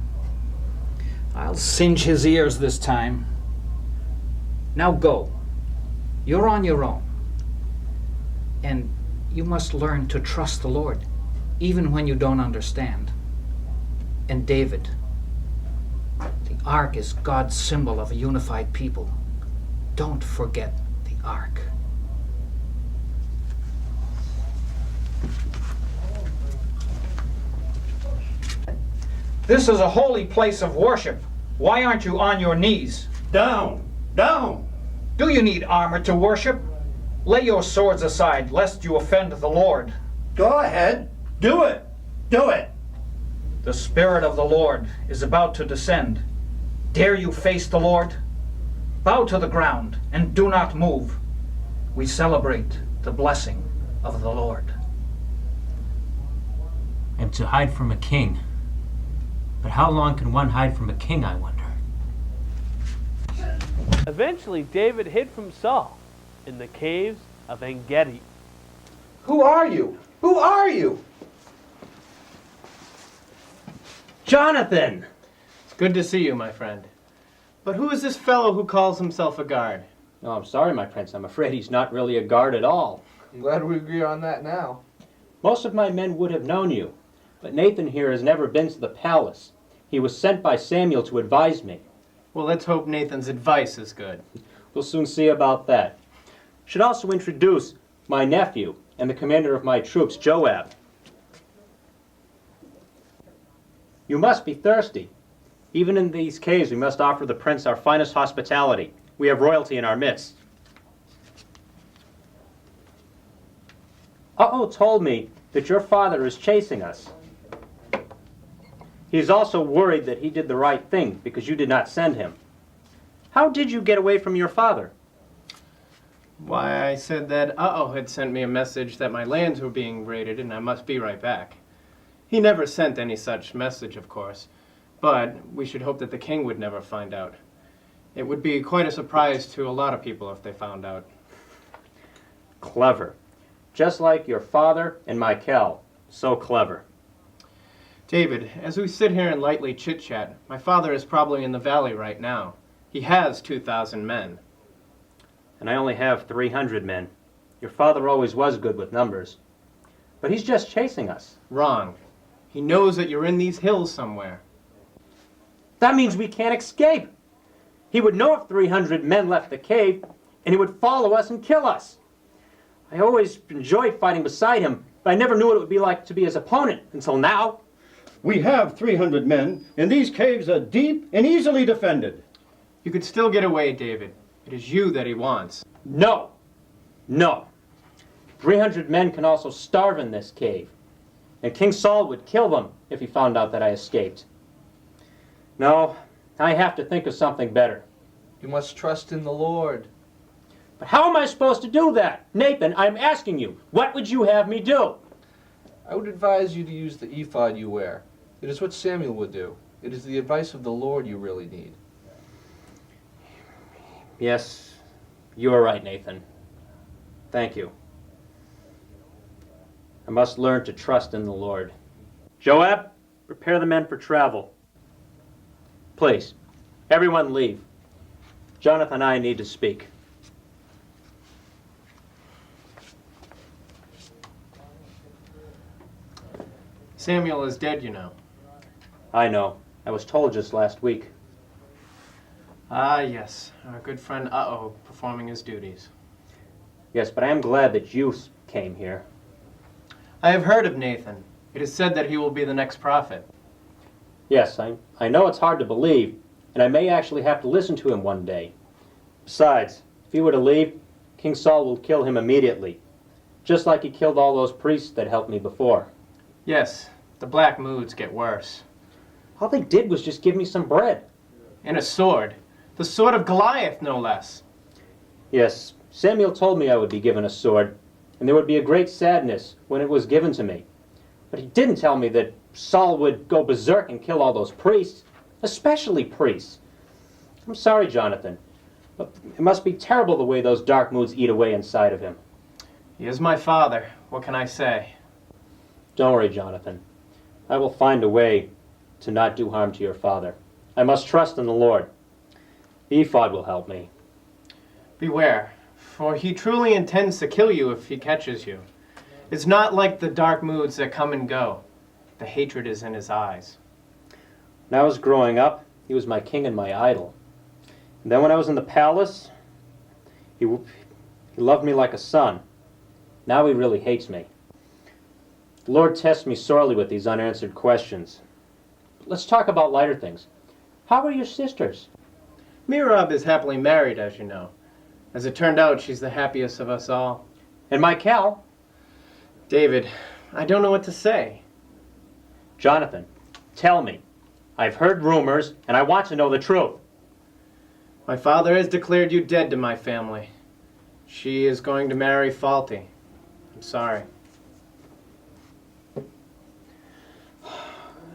I'll singe his ears this time. Now go. You're on your own. And you must learn to trust the Lord, even when you don't understand. And David, the ark is God's symbol of a unified people. Don't forget the ark. This is a holy place of worship. Why aren't you on your knees? Down! Down! Do you need armor to worship? Lay your swords aside, lest you offend the Lord. Go ahead. Do it. Do it. The Spirit of the Lord is about to descend. Dare you face the Lord? Bow to the ground and do not move. We celebrate the blessing of the Lord. And to hide from a king. But how long can one hide from a king, I wonder? Eventually, David hid from Saul in the caves of En-Gedi. Who are you? Who are you? Jonathan! It's good to see you, my friend. But who is this fellow who calls himself a guard? Oh, I'm sorry, my prince. I'm afraid he's not really a guard at all. I'm glad we agree on that now. Most of my men would have known you, but Nathan here has never been to the palace. He was sent by Samuel to advise me. Well, let's hope Nathan's advice is good. We'll soon see about that. Should also introduce my nephew and the commander of my troops, Joab. You must be thirsty. Even in these caves, we must offer the prince our finest hospitality. We have royalty in our midst. Uh-oh told me that your father is chasing us. He is also worried that he did the right thing because you did not send him. How did you get away from your father? Why, I said that Uh-oh had sent me a message that my lands were being raided and I must be right back. He never sent any such message, of course, but we should hope that the king would never find out. It would be quite a surprise to a lot of people if they found out. Clever. Just like your father and Michael. So clever. David, as we sit here and lightly chit-chat, my father is probably in the valley right now. He has 2,000 men. And I only have 300 men. Your father always was good with numbers. But he's just chasing us. Wrong. He knows that you're in these hills somewhere. That means we can't escape. He would know if 300 men left the cave, and he would follow us and kill us. I always enjoyed fighting beside him, but I never knew what it would be like to be his opponent until now. We have 300 men, and these caves are deep and easily defended. You could still get away, David. It is you that he wants. No. No. 300 men can also starve in this cave, and King Saul would kill them if he found out that I escaped. No, I have to think of something better. You must trust in the Lord. But how am I supposed to do that? Nathan, I'm asking you, what would you have me do? I would advise you to use the ephod you wear. It is what Samuel would do. It is the advice of the Lord you really need. Yes, you are right, Nathan. Thank you. I must learn to trust in the Lord. Joab, prepare the men for travel. Please, everyone leave. Jonathan and I need to speak. Samuel is dead, you know. I know. I was told just last week. Ah, yes. Our good friend Uh-oh performing his duties. Yes, but I am glad that you came here. I have heard of Nathan. It is said that he will be the next prophet. Yes, I know it's hard to believe, and I may actually have to listen to him one day. Besides, if he were to leave, King Saul will kill him immediately, just like he killed all those priests that helped me before. Yes, the black moods get worse. All they did was just give me some bread. And a sword. The sword of Goliath, no less. Yes, Samuel told me I would be given a sword, and there would be a great sadness when it was given to me. But he didn't tell me that Saul would go berserk and kill all those priests, especially priests. I'm sorry, Jonathan, but it must be terrible the way those dark moods eat away inside of him. He is my father. What can I say? Don't worry, Jonathan. I will find a way to not do harm to your father. I must trust in the Lord. The ephod will help me. Beware, for he truly intends to kill you if he catches you. It's not like the dark moods that come and go. The hatred is in his eyes. When I was growing up, he was my king and my idol. And then when I was in the palace, he loved me like a son. Now he really hates me. The Lord tests me sorely with these unanswered questions. But let's talk about lighter things. How are your sisters? Merab is happily married, as you know. As it turned out, she's the happiest of us all. And Michael? David, I don't know what to say. Jonathan, tell me. I've heard rumors, and I want to know the truth. My father has declared you dead to my family. She is going to marry Faulty. I'm sorry.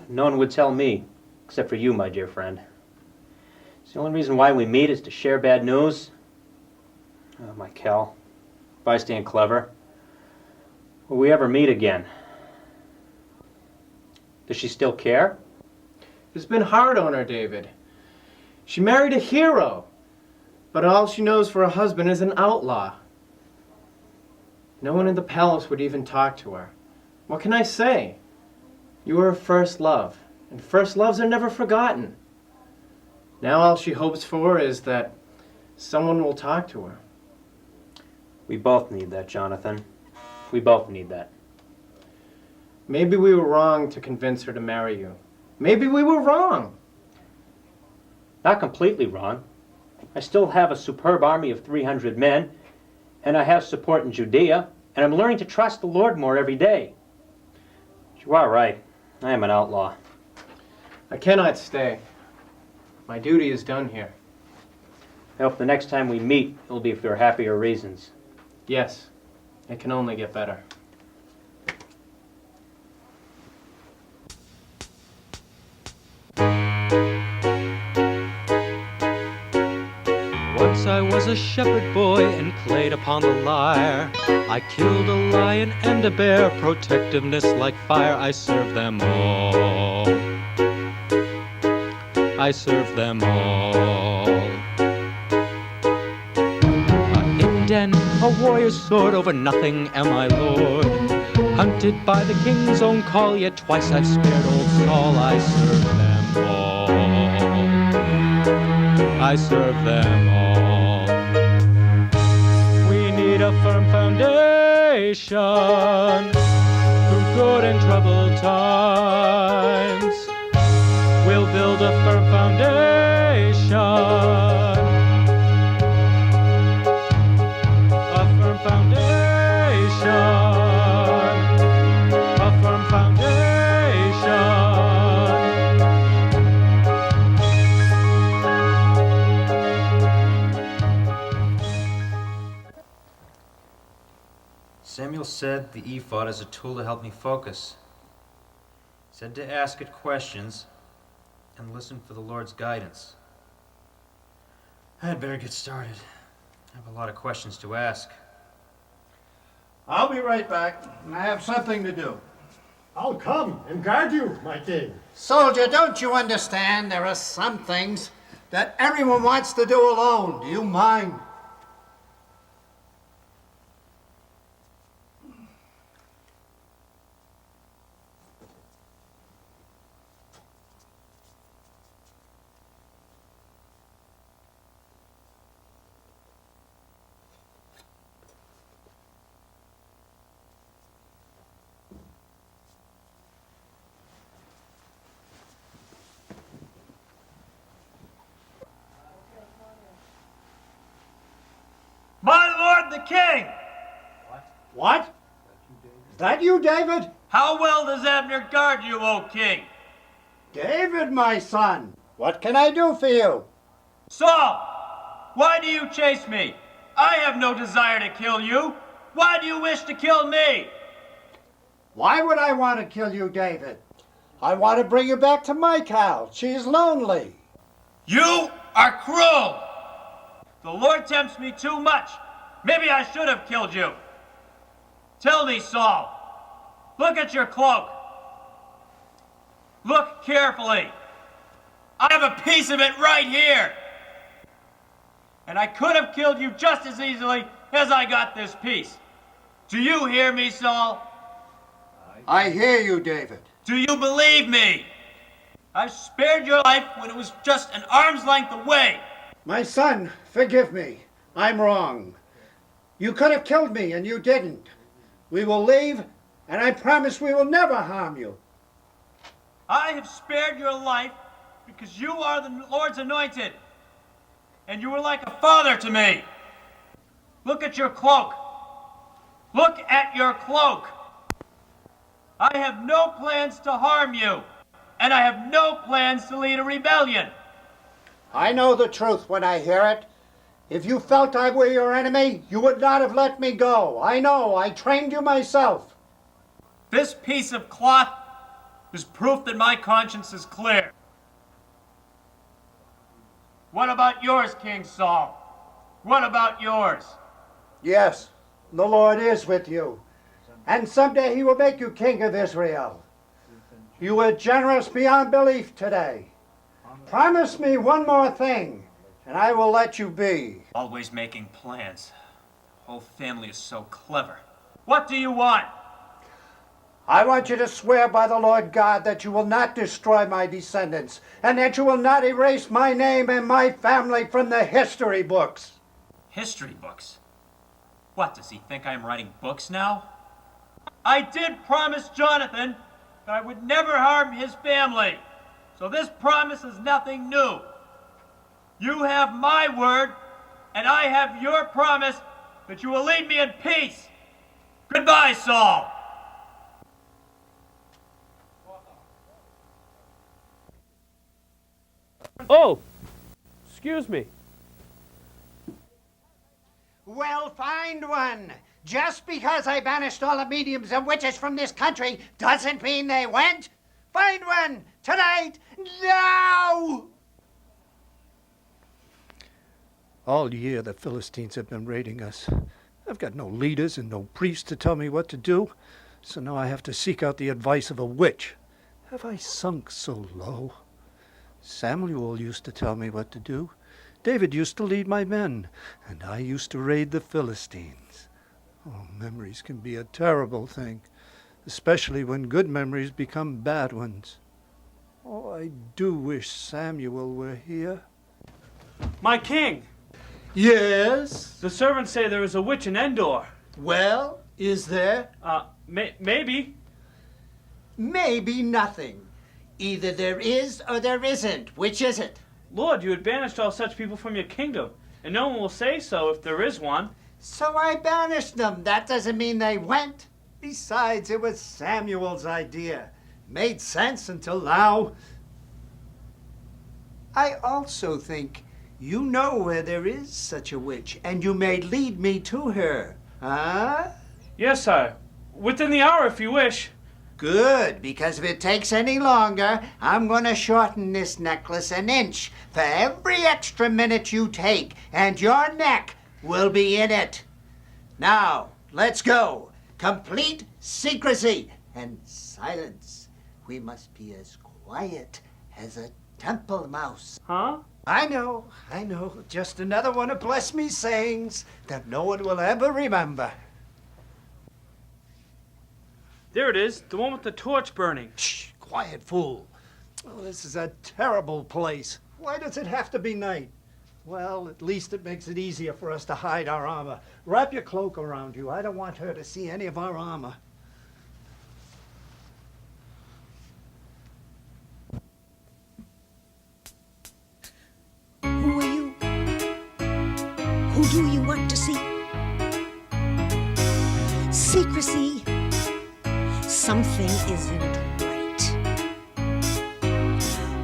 No one would tell me. Except for you, my dear friend. It's the only reason why we meet is to share bad news. Oh, my Cal, if I stand clever, will we ever meet again? Does she still care? It's been hard on her, David. She married a hero, but all she knows for a husband is an outlaw. No one in the palace would even talk to her. What can I say? You were her first love, and first loves are never forgotten. Now all she hopes for is that someone will talk to her. We both need that, Jonathan. We both need that. Maybe we were wrong to convince her to marry you. Maybe we were wrong. Not completely wrong. I still have a superb army of 300 men, and I have support in Judea, and I'm learning to trust the Lord more every day. You are right. I am an outlaw. I cannot stay. My duty is done here. I hope the next time we meet, it'll be for happier reasons. Yes, it can only get better. Once I was a shepherd boy and played upon the lyre. I killed a lion and a bear, protectiveness like fire. I served them all. I served them all. A hidden den, a warrior's sword, over nothing am I lord. Hunted by the king's own call, yet twice I've spared old Saul. I served them all. I served them all. We need a firm foundation through good and troubled times. We'll build a firm foundation, a firm foundation, a firm foundation. Samuel said the ephod is a tool to help me focus. He said to ask it questions and listen for the Lord's guidance. I had better get started. I have a lot of questions to ask. I'll be right back. I have something to do. I'll come and guard you, my king. Soldier, don't you understand? There are some things that everyone wants to do alone. Do you mind? My lord the king! What? Is that you, David? How well does Abner guard you, O king? David, my son, what can I do for you? Saul, why do you chase me? I have no desire to kill you. Why do you wish to kill me? Why would I want to kill you, David? I want to bring you back to my cow. She's lonely. You are cruel. The Lord tempts me too much. Maybe I should have killed you. Tell me, Saul. Look at your cloak. Look carefully. I have a piece of it right here. And I could have killed you just as easily as I got this piece. Do you hear me, Saul? I hear you, David. Do you believe me? I spared your life when it was just an arm's length away. My son, forgive me. I'm wrong. You could have killed me, and you didn't. We will leave, and I promise we will never harm you. I have spared your life because you are the Lord's anointed, and you were like a father to me. Look at your cloak. Look at your cloak. I have no plans to harm you, and I have no plans to lead a rebellion. I know the truth when I hear it. If you felt I were your enemy, you would not have let me go. I know. I trained you myself. This piece of cloth is proof that my conscience is clear. What about yours, King Saul? What about yours? Yes, the Lord is with you. And someday he will make you king of Israel. You were generous beyond belief today. Promise me one more thing, and I will let you be. Always making plans. The whole family is so clever. What do you want? I want you to swear by the Lord God that you will not destroy my descendants, and that you will not erase my name and my family from the history books. History books? What, does he think I'm writing books now? I did promise Jonathan that I would never harm his family. So this promise is nothing new. You have my word, and I have your promise that you will leave me in peace. Goodbye, Saul. Oh, excuse me. Well, find one. Just because I banished all the mediums and witches from this country doesn't mean they went. Find one tonight, now! All year the Philistines have been raiding us. I've got no leaders and no priests to tell me what to do, so now I have to seek out the advice of a witch. Have I sunk so low? Samuel used to tell me what to do. David used to lead my men, and I used to raid the Philistines. Oh, memories can be a terrible thing, especially when good memories become bad ones. Oh, I do wish Samuel were here. My king! Yes? The servants say there is a witch in Endor. Well, is there? Maybe. Maybe nothing. Either there is or there isn't. Which is it? Lord, you had banished all such people from your kingdom, and no one will say so if there is one. So I banished them. That doesn't mean they went. Besides, it was Samuel's idea. Made sense until now. I also think you know where there is such a witch, and you may lead me to her. Huh? Yes, sire. Within the hour, if you wish. Good, because if it takes any longer, I'm going to shorten this necklace an inch for every extra minute you take, and your neck will be in it. Now, let's go. Complete secrecy and silence. We must be as quiet as a temple mouse. Huh? I know. Just another one of Bless Me sayings that no one will ever remember. There it is, the one with the torch burning. Shh, quiet fool. Oh, this is a terrible place. Why does it have to be night? Well, at least it makes it easier for us to hide our armor. Wrap your cloak around you. I don't want her to see any of our armor. Who are you? Who do you want to see? Secrecy. Something isn't right.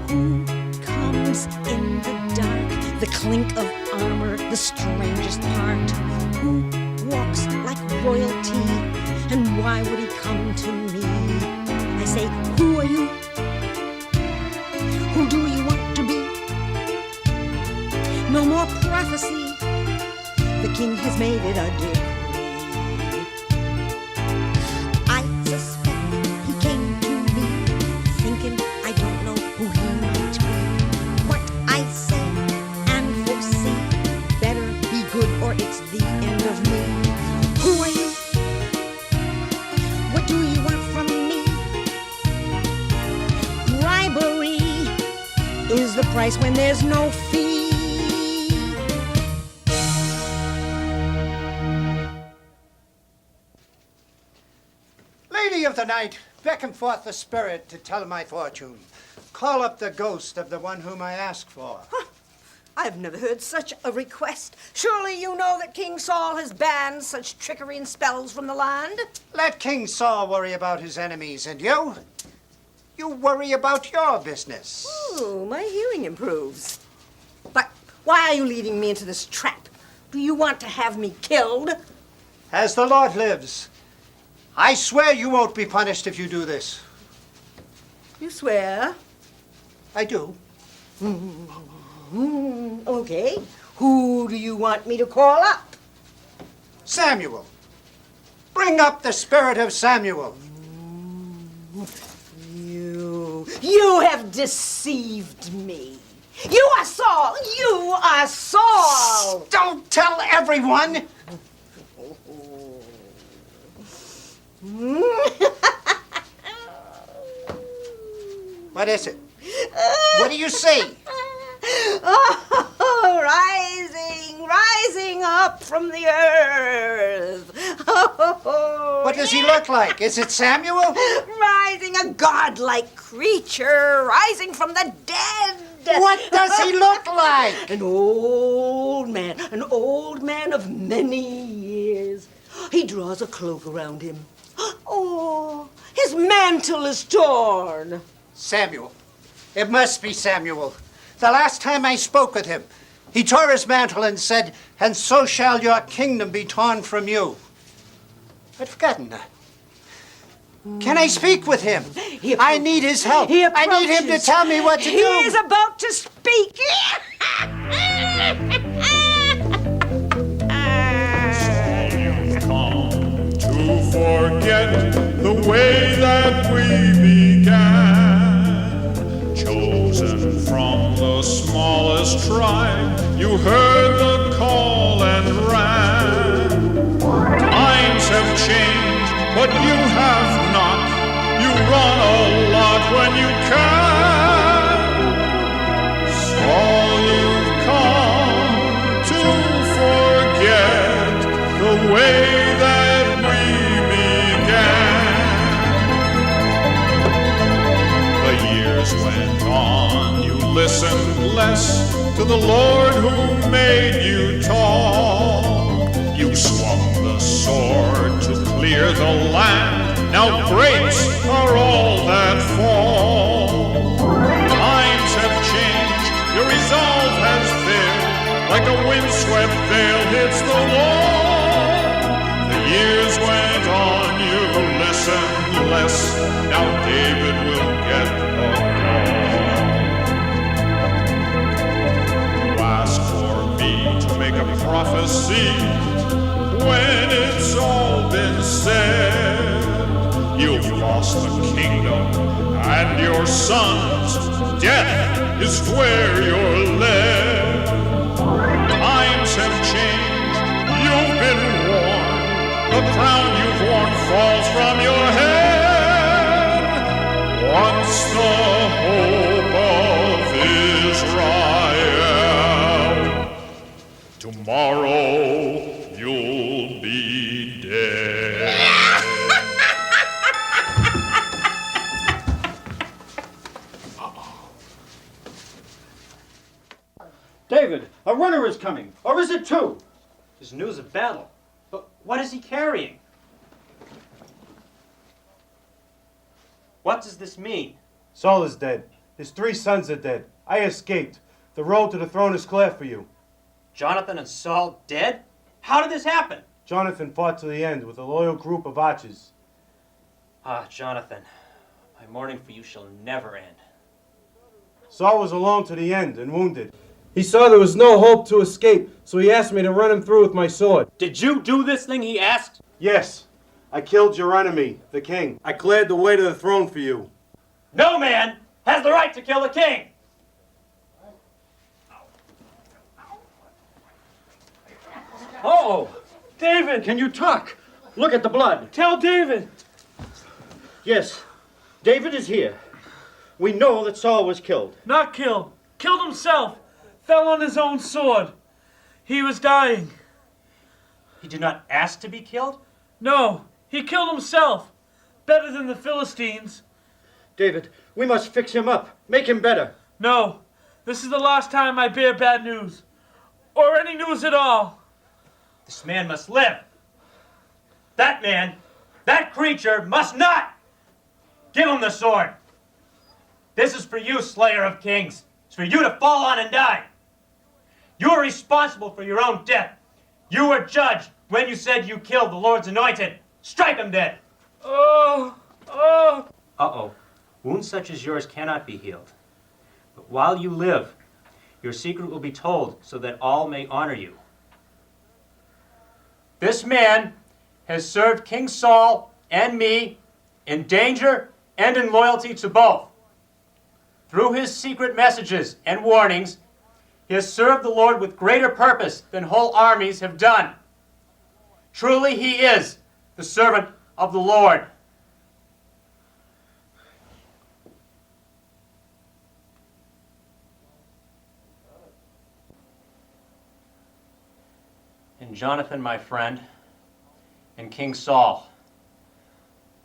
Who comes in the dark? The clink of armor, the strangest part. Who walks like royalty? And why would he come to me? I say, who are you? Who do you want to be? No more prophecy. The king has made it a decree. I suspect he came to me thinking I don't know who he might be. What I say and foresee better be good or it's the end of me. Who are you? What do you want from me? Bribery is the price when there's no fee. Lady of the night, beckon forth the spirit to tell my fortune. Call up the ghost of the one whom I ask for. I've never heard such a request. Surely you know that King Saul has banned such trickery and spells from the land? Let King Saul worry about his enemies, and you? You worry about your business. Ooh, my hearing improves. But why are you leading me into this trap? Do you want to have me killed? As the Lord lives, I swear you won't be punished if you do this. You swear? I do. Okay. Who do you want me to call up? Samuel. Bring up the spirit of Samuel. You have deceived me. You are Saul. You are Saul. Don't tell everyone. What is it? What do you see? Oh, rising up from the earth. What does he look like? Is it Samuel? Rising, a godlike creature, rising from the dead. What does he look like? An old man of many years. He draws a cloak around him. Oh, his mantle is torn. Samuel. It must be Samuel. The last time I spoke with him, he tore his mantle and said, "And so shall your kingdom be torn from you." I'd forgotten that. Can I speak with him? I need his help. I need him to tell me what to do. He is about to speak. To forget the way that we began. Chosen from the smallest tribe, you heard the call and ran. Times have changed, but you have not. You run a lot when you can. Saul, you've come to forget the way that we began. The years went on, you listened less to the Lord who made you tall. You swung the sword to clear the land. Now breaks are all that fall. Times have changed, your resolve has failed. Like a windswept veil hits the wall. The years went on, you listened less. Now David will get a call. You ask for me to make a prophecy. When it's all been said, you've lost the kingdom and your sons. Death is where you're led. Times have changed, you've been warned. The crown you've worn falls from your head. Once the hope of Israel. Tomorrow you'll be dead. David, a runner is coming. Or is it two? There's news of battle. But what is he carrying? What does this mean? Saul is dead. His 3 sons are dead. I escaped. The road to the throne is clear for you. Jonathan and Saul dead? How did this happen? Jonathan fought to the end with a loyal group of archers. Ah, Jonathan, my mourning for you shall never end. Saul was alone to the end and wounded. He saw there was no hope to escape, so he asked me to run him through with my sword. Did you do this thing he asked? Yes. I killed your enemy, the king. I cleared the way to the throne for you. No man has the right to kill the king! Uh-oh! David! Can you talk? Look at the blood. Tell David! Yes, David is here. We know that Saul was killed. Not killed. Killed himself. Fell on his own sword. He was dying. He did not ask to be killed? No, he killed himself. Better than the Philistines. David, we must fix him up. Make him better. No, this is the last time I bear bad news. Or any news at all. This man must live. That man, that creature, must not! Give him the sword. This is for you, slayer of kings. It's for you to fall on and die. You are responsible for your own death. You were judged when you said you killed the Lord's anointed. Strike him dead. Oh. Uh-oh. Wounds such as yours cannot be healed. But while you live, Your secret will be told so that all may honor you. This man has served King Saul and me in danger and in loyalty to both. Through his secret messages and warnings, he has served the Lord with greater purpose than whole armies have done. Truly he is the servant of the Lord. And Jonathan, my friend, and King Saul,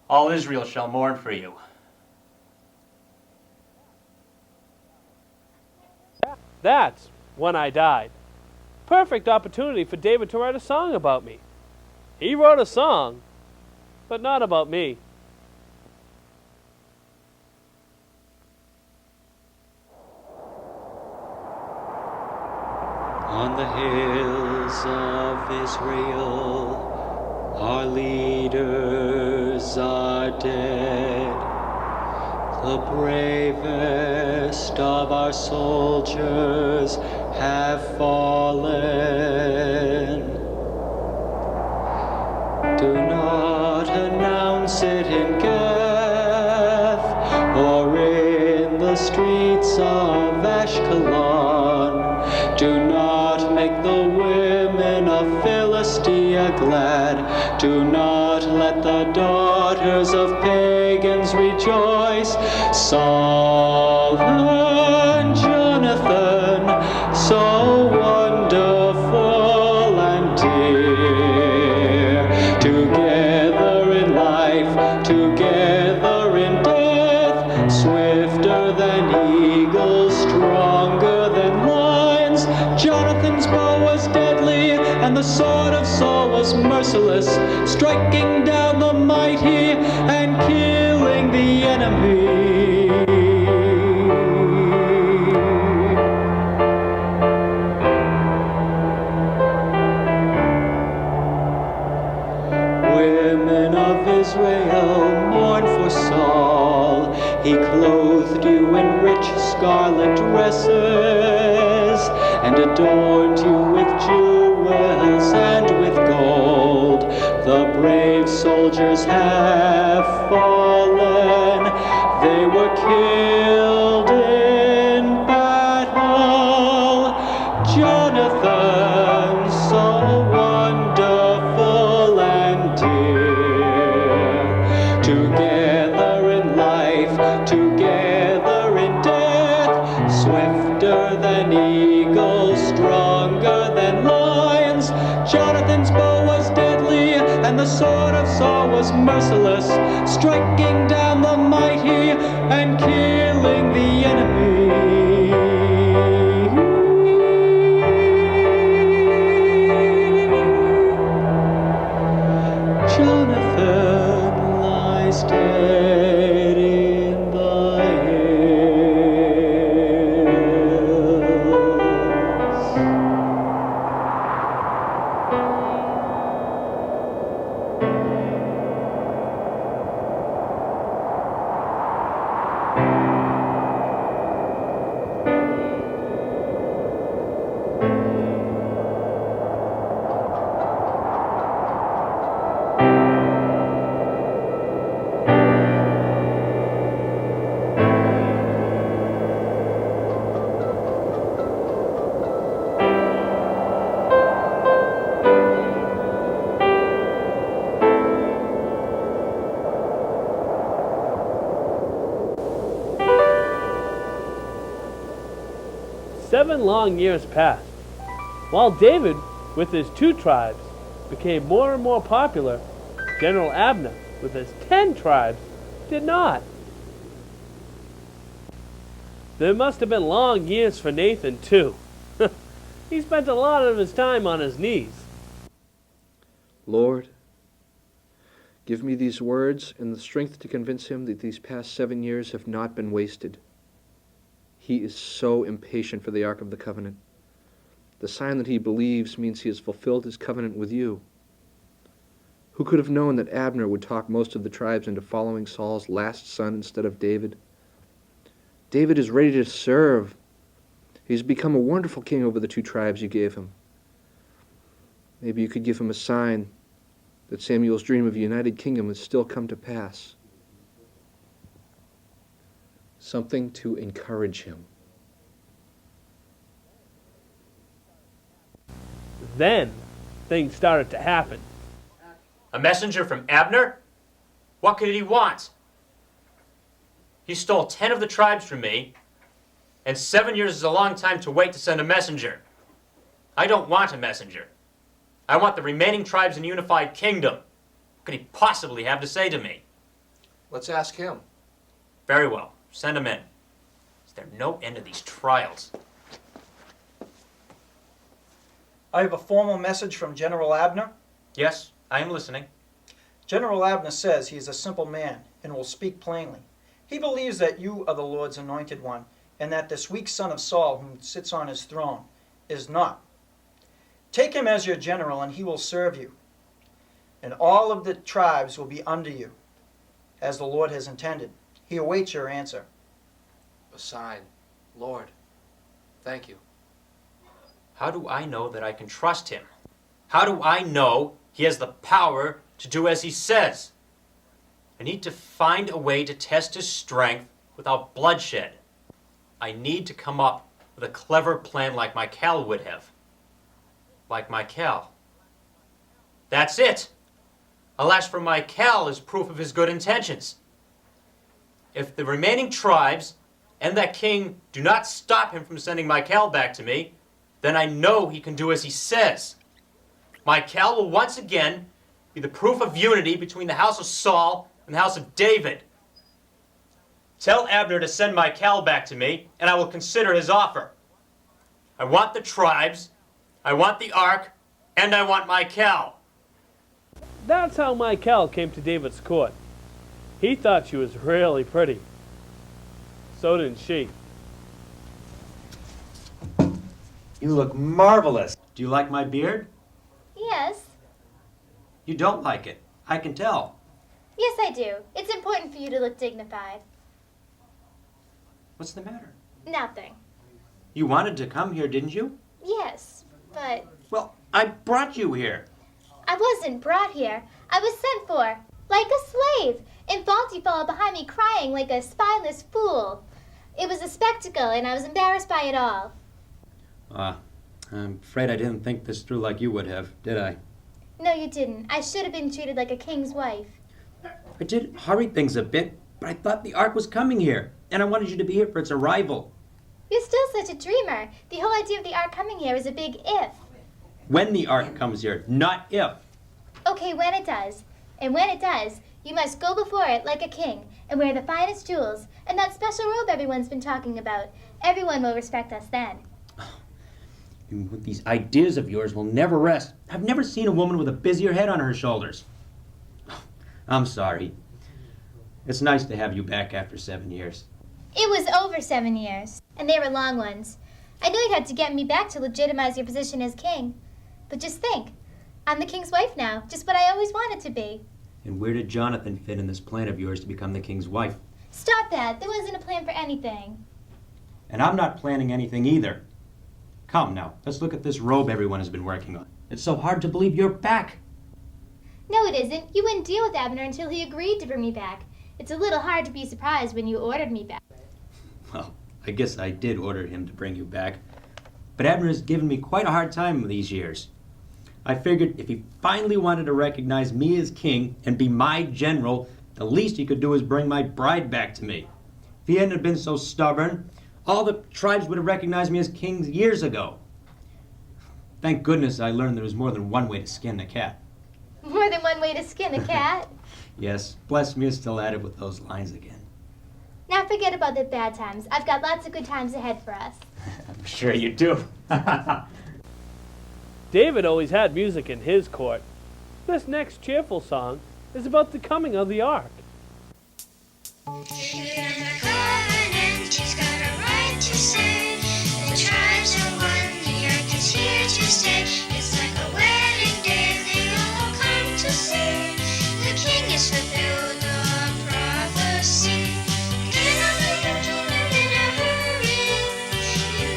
all Israel shall mourn for you. That's when I died. Perfect opportunity for David to write a song about me. He wrote a song, but not about me. On the hills of Israel, our leaders are dead. The bravest of our soldiers have fallen. Do not announce it in Gath or in the streets of Ashkelon. Do not make the women of Philistia glad. Do not let the daughters of pagans rejoice. Saul and Jonathan, so wonderful and dear, together in life, together in death, swifter than eagles, stronger than lions. Jonathan's bow was deadly, and the sword of Saul was merciless, striking down the mighty and killing the enemy. Women of Israel, mourn for Saul. He clothed you in rich scarlet dresses and adorned you with jewels and with gold. The brave soldiers have fallen. They were killed in battle. Jonathan, so wonderful and dear, together in life, together in death, swifter than eagles, stronger than lions. Jonathan's bow was deadly, and the sword of Saul was merciless, striking down the mighty and killing the enemy. Jonathan lies dead in the hills. Seven long years passed, while David, with his 2 tribes, became more and more popular. General Abner, with his 10 tribes, did not. There must have been long years for Nathan, too. He spent a lot of his time on his knees. Lord, give me these words and the strength to convince him that these past 7 years have not been wasted. He is so impatient for the Ark of the Covenant. The sign that he believes means he has fulfilled his covenant with you. Who could have known that Abner would talk most of the tribes into following Saul's last son instead of David? David is ready to serve. He's become a wonderful king over the 2 tribes you gave him. Maybe you could give him a sign that Samuel's dream of a united kingdom has still come to pass. Something to encourage him. Then things started to happen. A messenger from Abner? What could he want? He stole 10 of the tribes from me, and 7 years is a long time to wait to send a messenger. I don't want a messenger. I want the remaining tribes in a unified kingdom. What could he possibly have to say to me? Let's ask him. Very well. Send him in. Is there no end to these trials? I have a formal message from General Abner. Yes, I am listening. General Abner says he is a simple man and will speak plainly. He believes that you are the Lord's anointed one, and that this weak son of Saul, who sits on his throne, is not. Take him as your general, and he will serve you. And all of the tribes will be under you, as the Lord has intended. He awaits your answer. A sign. Lord, thank you. How do I know that I can trust him? How do I know he has the power to do as he says? I need to find a way to test his strength without bloodshed. I need to come up with a clever plan like Michal would have. Like Michal. That's it. I'll ask for Michal as proof of his good intentions. If the remaining tribes and that king do not stop him from sending Michal back to me, then I know he can do as he says. Michal will once again be the proof of unity between the house of Saul and the house of David. Tell Abner to send Michal back to me, and I will consider his offer. I want the tribes, I want the ark, and I want Michal. That's how Michal came to David's court. He thought she was really pretty. So did she. You look marvelous. Do you like my beard? Yes. You don't like it. I can tell. Yes, I do. It's important for you to look dignified. What's the matter? Nothing. You wanted to come here, didn't you? Yes, but Well, I brought you here. I wasn't brought here. I was sent for, like a slave, and Faulty followed behind me crying like a spineless fool. It was a spectacle, and I was embarrassed by it all. I'm afraid I didn't think this through like you would have, did I? No, you didn't. I should have been treated like a king's wife. I did hurry things a bit, but I thought the ark was coming here, and I wanted you to be here for its arrival. You're still such a dreamer. The whole idea of the ark coming here is a big if. When the ark comes here, not if. Okay, when it does. And when it does, you must go before it like a king and wear the finest jewels and that special robe everyone's been talking about. Everyone will respect us then. With these ideas of yours will never rest. I've never seen a woman with a busier head on her shoulders. I'm sorry. It's nice to have you back after 7 years. It was over 7 years, and they were long ones. I knew you'd have to get me back to legitimize your position as king. But just think, I'm the king's wife now, just what I always wanted to be. And where did Jonathan fit in this plan of yours to become the king's wife? Stop that. There wasn't a plan for anything. And I'm not planning anything either. Come now, let's look at this robe everyone has been working on. It's so hard to believe you're back. No, it isn't. You wouldn't deal with Abner until he agreed to bring me back. It's a little hard to be surprised when you ordered me back. Well, I guess I did order him to bring you back. But Abner has given me quite a hard time these years. I figured if he finally wanted to recognize me as king and be my general, the least he could do is bring my bride back to me. If he hadn't been so stubborn, all the tribes would have recognized me as king years ago. Thank goodness I learned there was more than one way to skin a cat. More than one way to skin a cat. Yes, bless me, is still at it with those lines again. Now forget about the bad times. I've got lots of good times ahead for us. I'm sure you do. David always had music in his court. This next cheerful song is about the coming of the ark.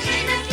Cannot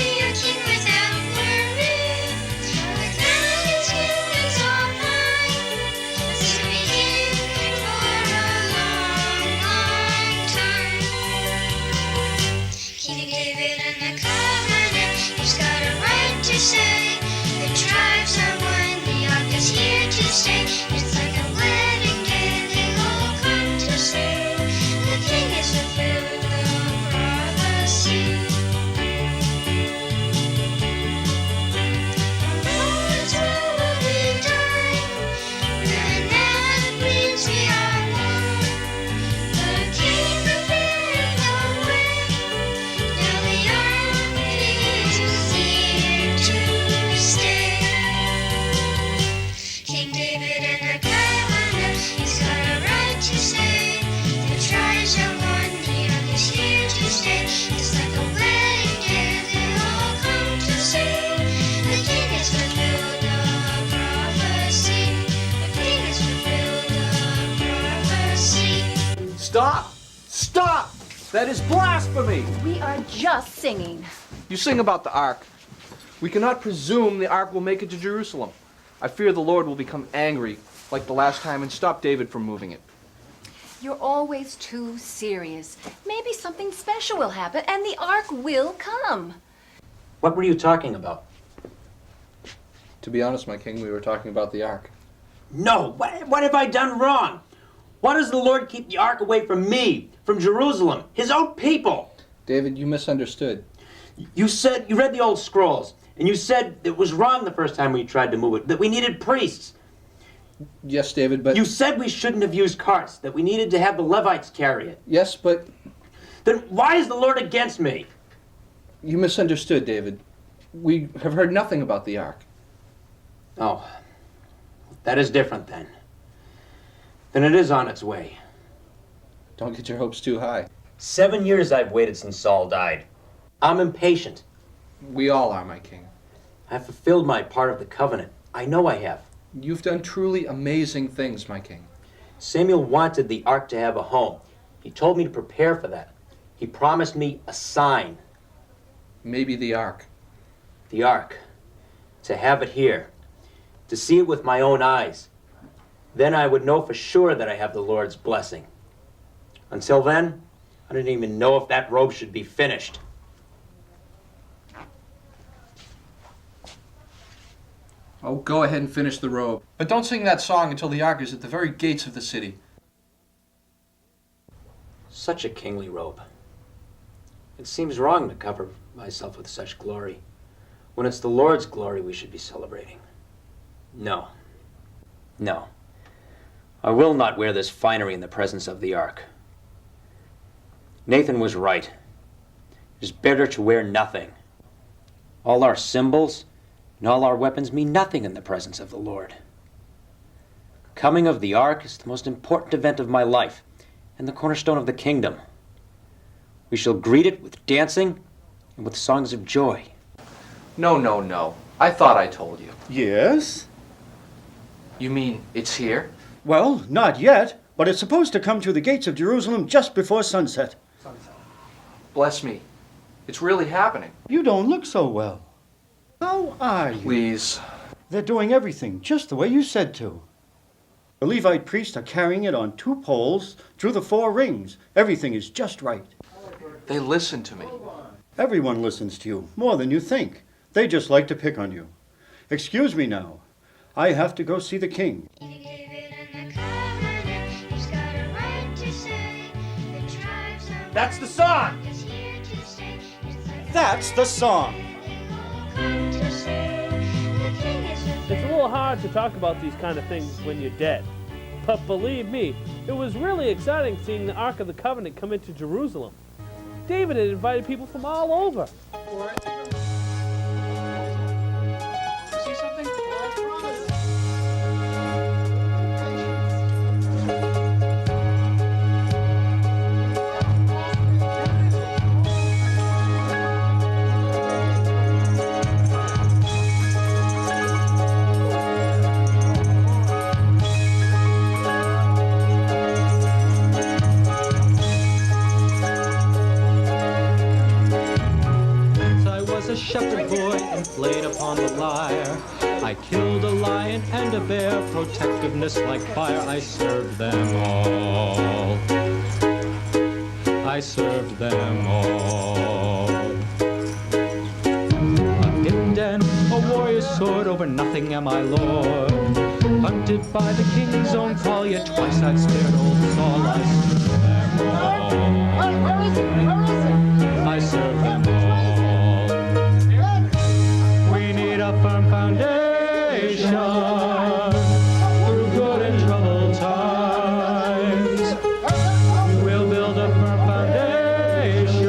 That is blasphemy! We are just singing. You sing about the ark. We cannot presume the ark will make it to Jerusalem. I fear the Lord will become angry, like the last time, and stop David from moving it. You're always too serious. Maybe something special will happen and the ark will come. What were you talking about? To be honest, my king, we were talking about the ark. No, what have I done wrong? Why does the Lord keep the ark away from me, from Jerusalem, his own people? David, you misunderstood. You said, you read the old scrolls, and you said it was wrong the first time we tried to move it, that we needed priests. Yes, David, but... You said we shouldn't have used carts, that we needed to have the Levites carry it. Yes, but... Then why is the Lord against me? You misunderstood, David. We have heard nothing about the ark. Oh, that is different then. Then it is on its way. Don't get your hopes too high. 7 years I've waited since Saul died. I'm impatient. We all are, my king. I've fulfilled my part of the covenant. I know I have. You've done truly amazing things, my king. Samuel wanted the ark to have a home. He told me to prepare for that. He promised me a sign. Maybe the ark. The ark. To have it here. To see it with my own eyes. Then I would know for sure that I have the Lord's blessing. Until then, I didn't even know if that robe should be finished. Oh, go ahead and finish the robe. But don't sing that song until the ark is at the very gates of the city. Such a kingly robe. It seems wrong to cover myself with such glory, when it's the Lord's glory we should be celebrating. No. No. I will not wear this finery in the presence of the ark. Nathan was right. It is better to wear nothing. All our symbols and all our weapons mean nothing in the presence of the Lord. Coming of the ark is the most important event of my life and the cornerstone of the kingdom. We shall greet it with dancing and with songs of joy. No, no, no. I thought I told you. Yes? You mean it's here? Well, not yet, but it's supposed to come through the gates of Jerusalem just before sunset. Bless me. It's really happening. You don't look so well. How are you? Please. They're doing everything just the way you said to. The Levite priests are carrying it on 2 poles through the 4 rings. Everything is just right. They listen to me. Everyone listens to you, more than you think. They just like to pick on you. Excuse me now. I have to go see the king. That's the song! That's the song! It's a little hard to talk about these kind of things when you're dead. But believe me, it was really exciting seeing the Ark of the Covenant come into Jerusalem. David had invited people from all over. See something? A shepherd boy and played upon the lyre. I killed a lion and a bear, protectiveness like fire. I served them all. I served them all. A hidden den, a warrior's sword, over nothing am I lord. Hunted by the king's own call, yet twice I've spared old Saul. I served them all. I served them all. A firm foundation through good and troubled times. We'll build a firm foundation.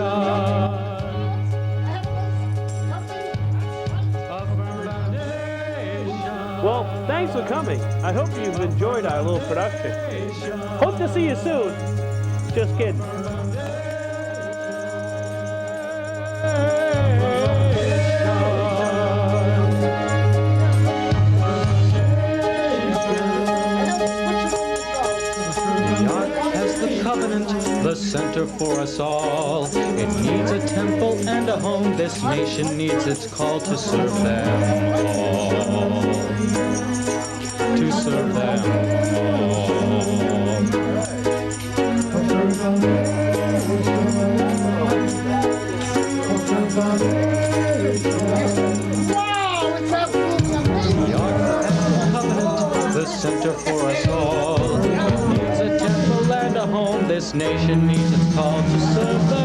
A firm foundation. Well, thanks for coming. I hope you've enjoyed our little production. Hope to see you soon. Just kidding. The center center for us all. It needs a temple and a home. This nation needs its call to serve them all. To serve them the center for us all. It needs a temple and a home. This nation needs its call to serve them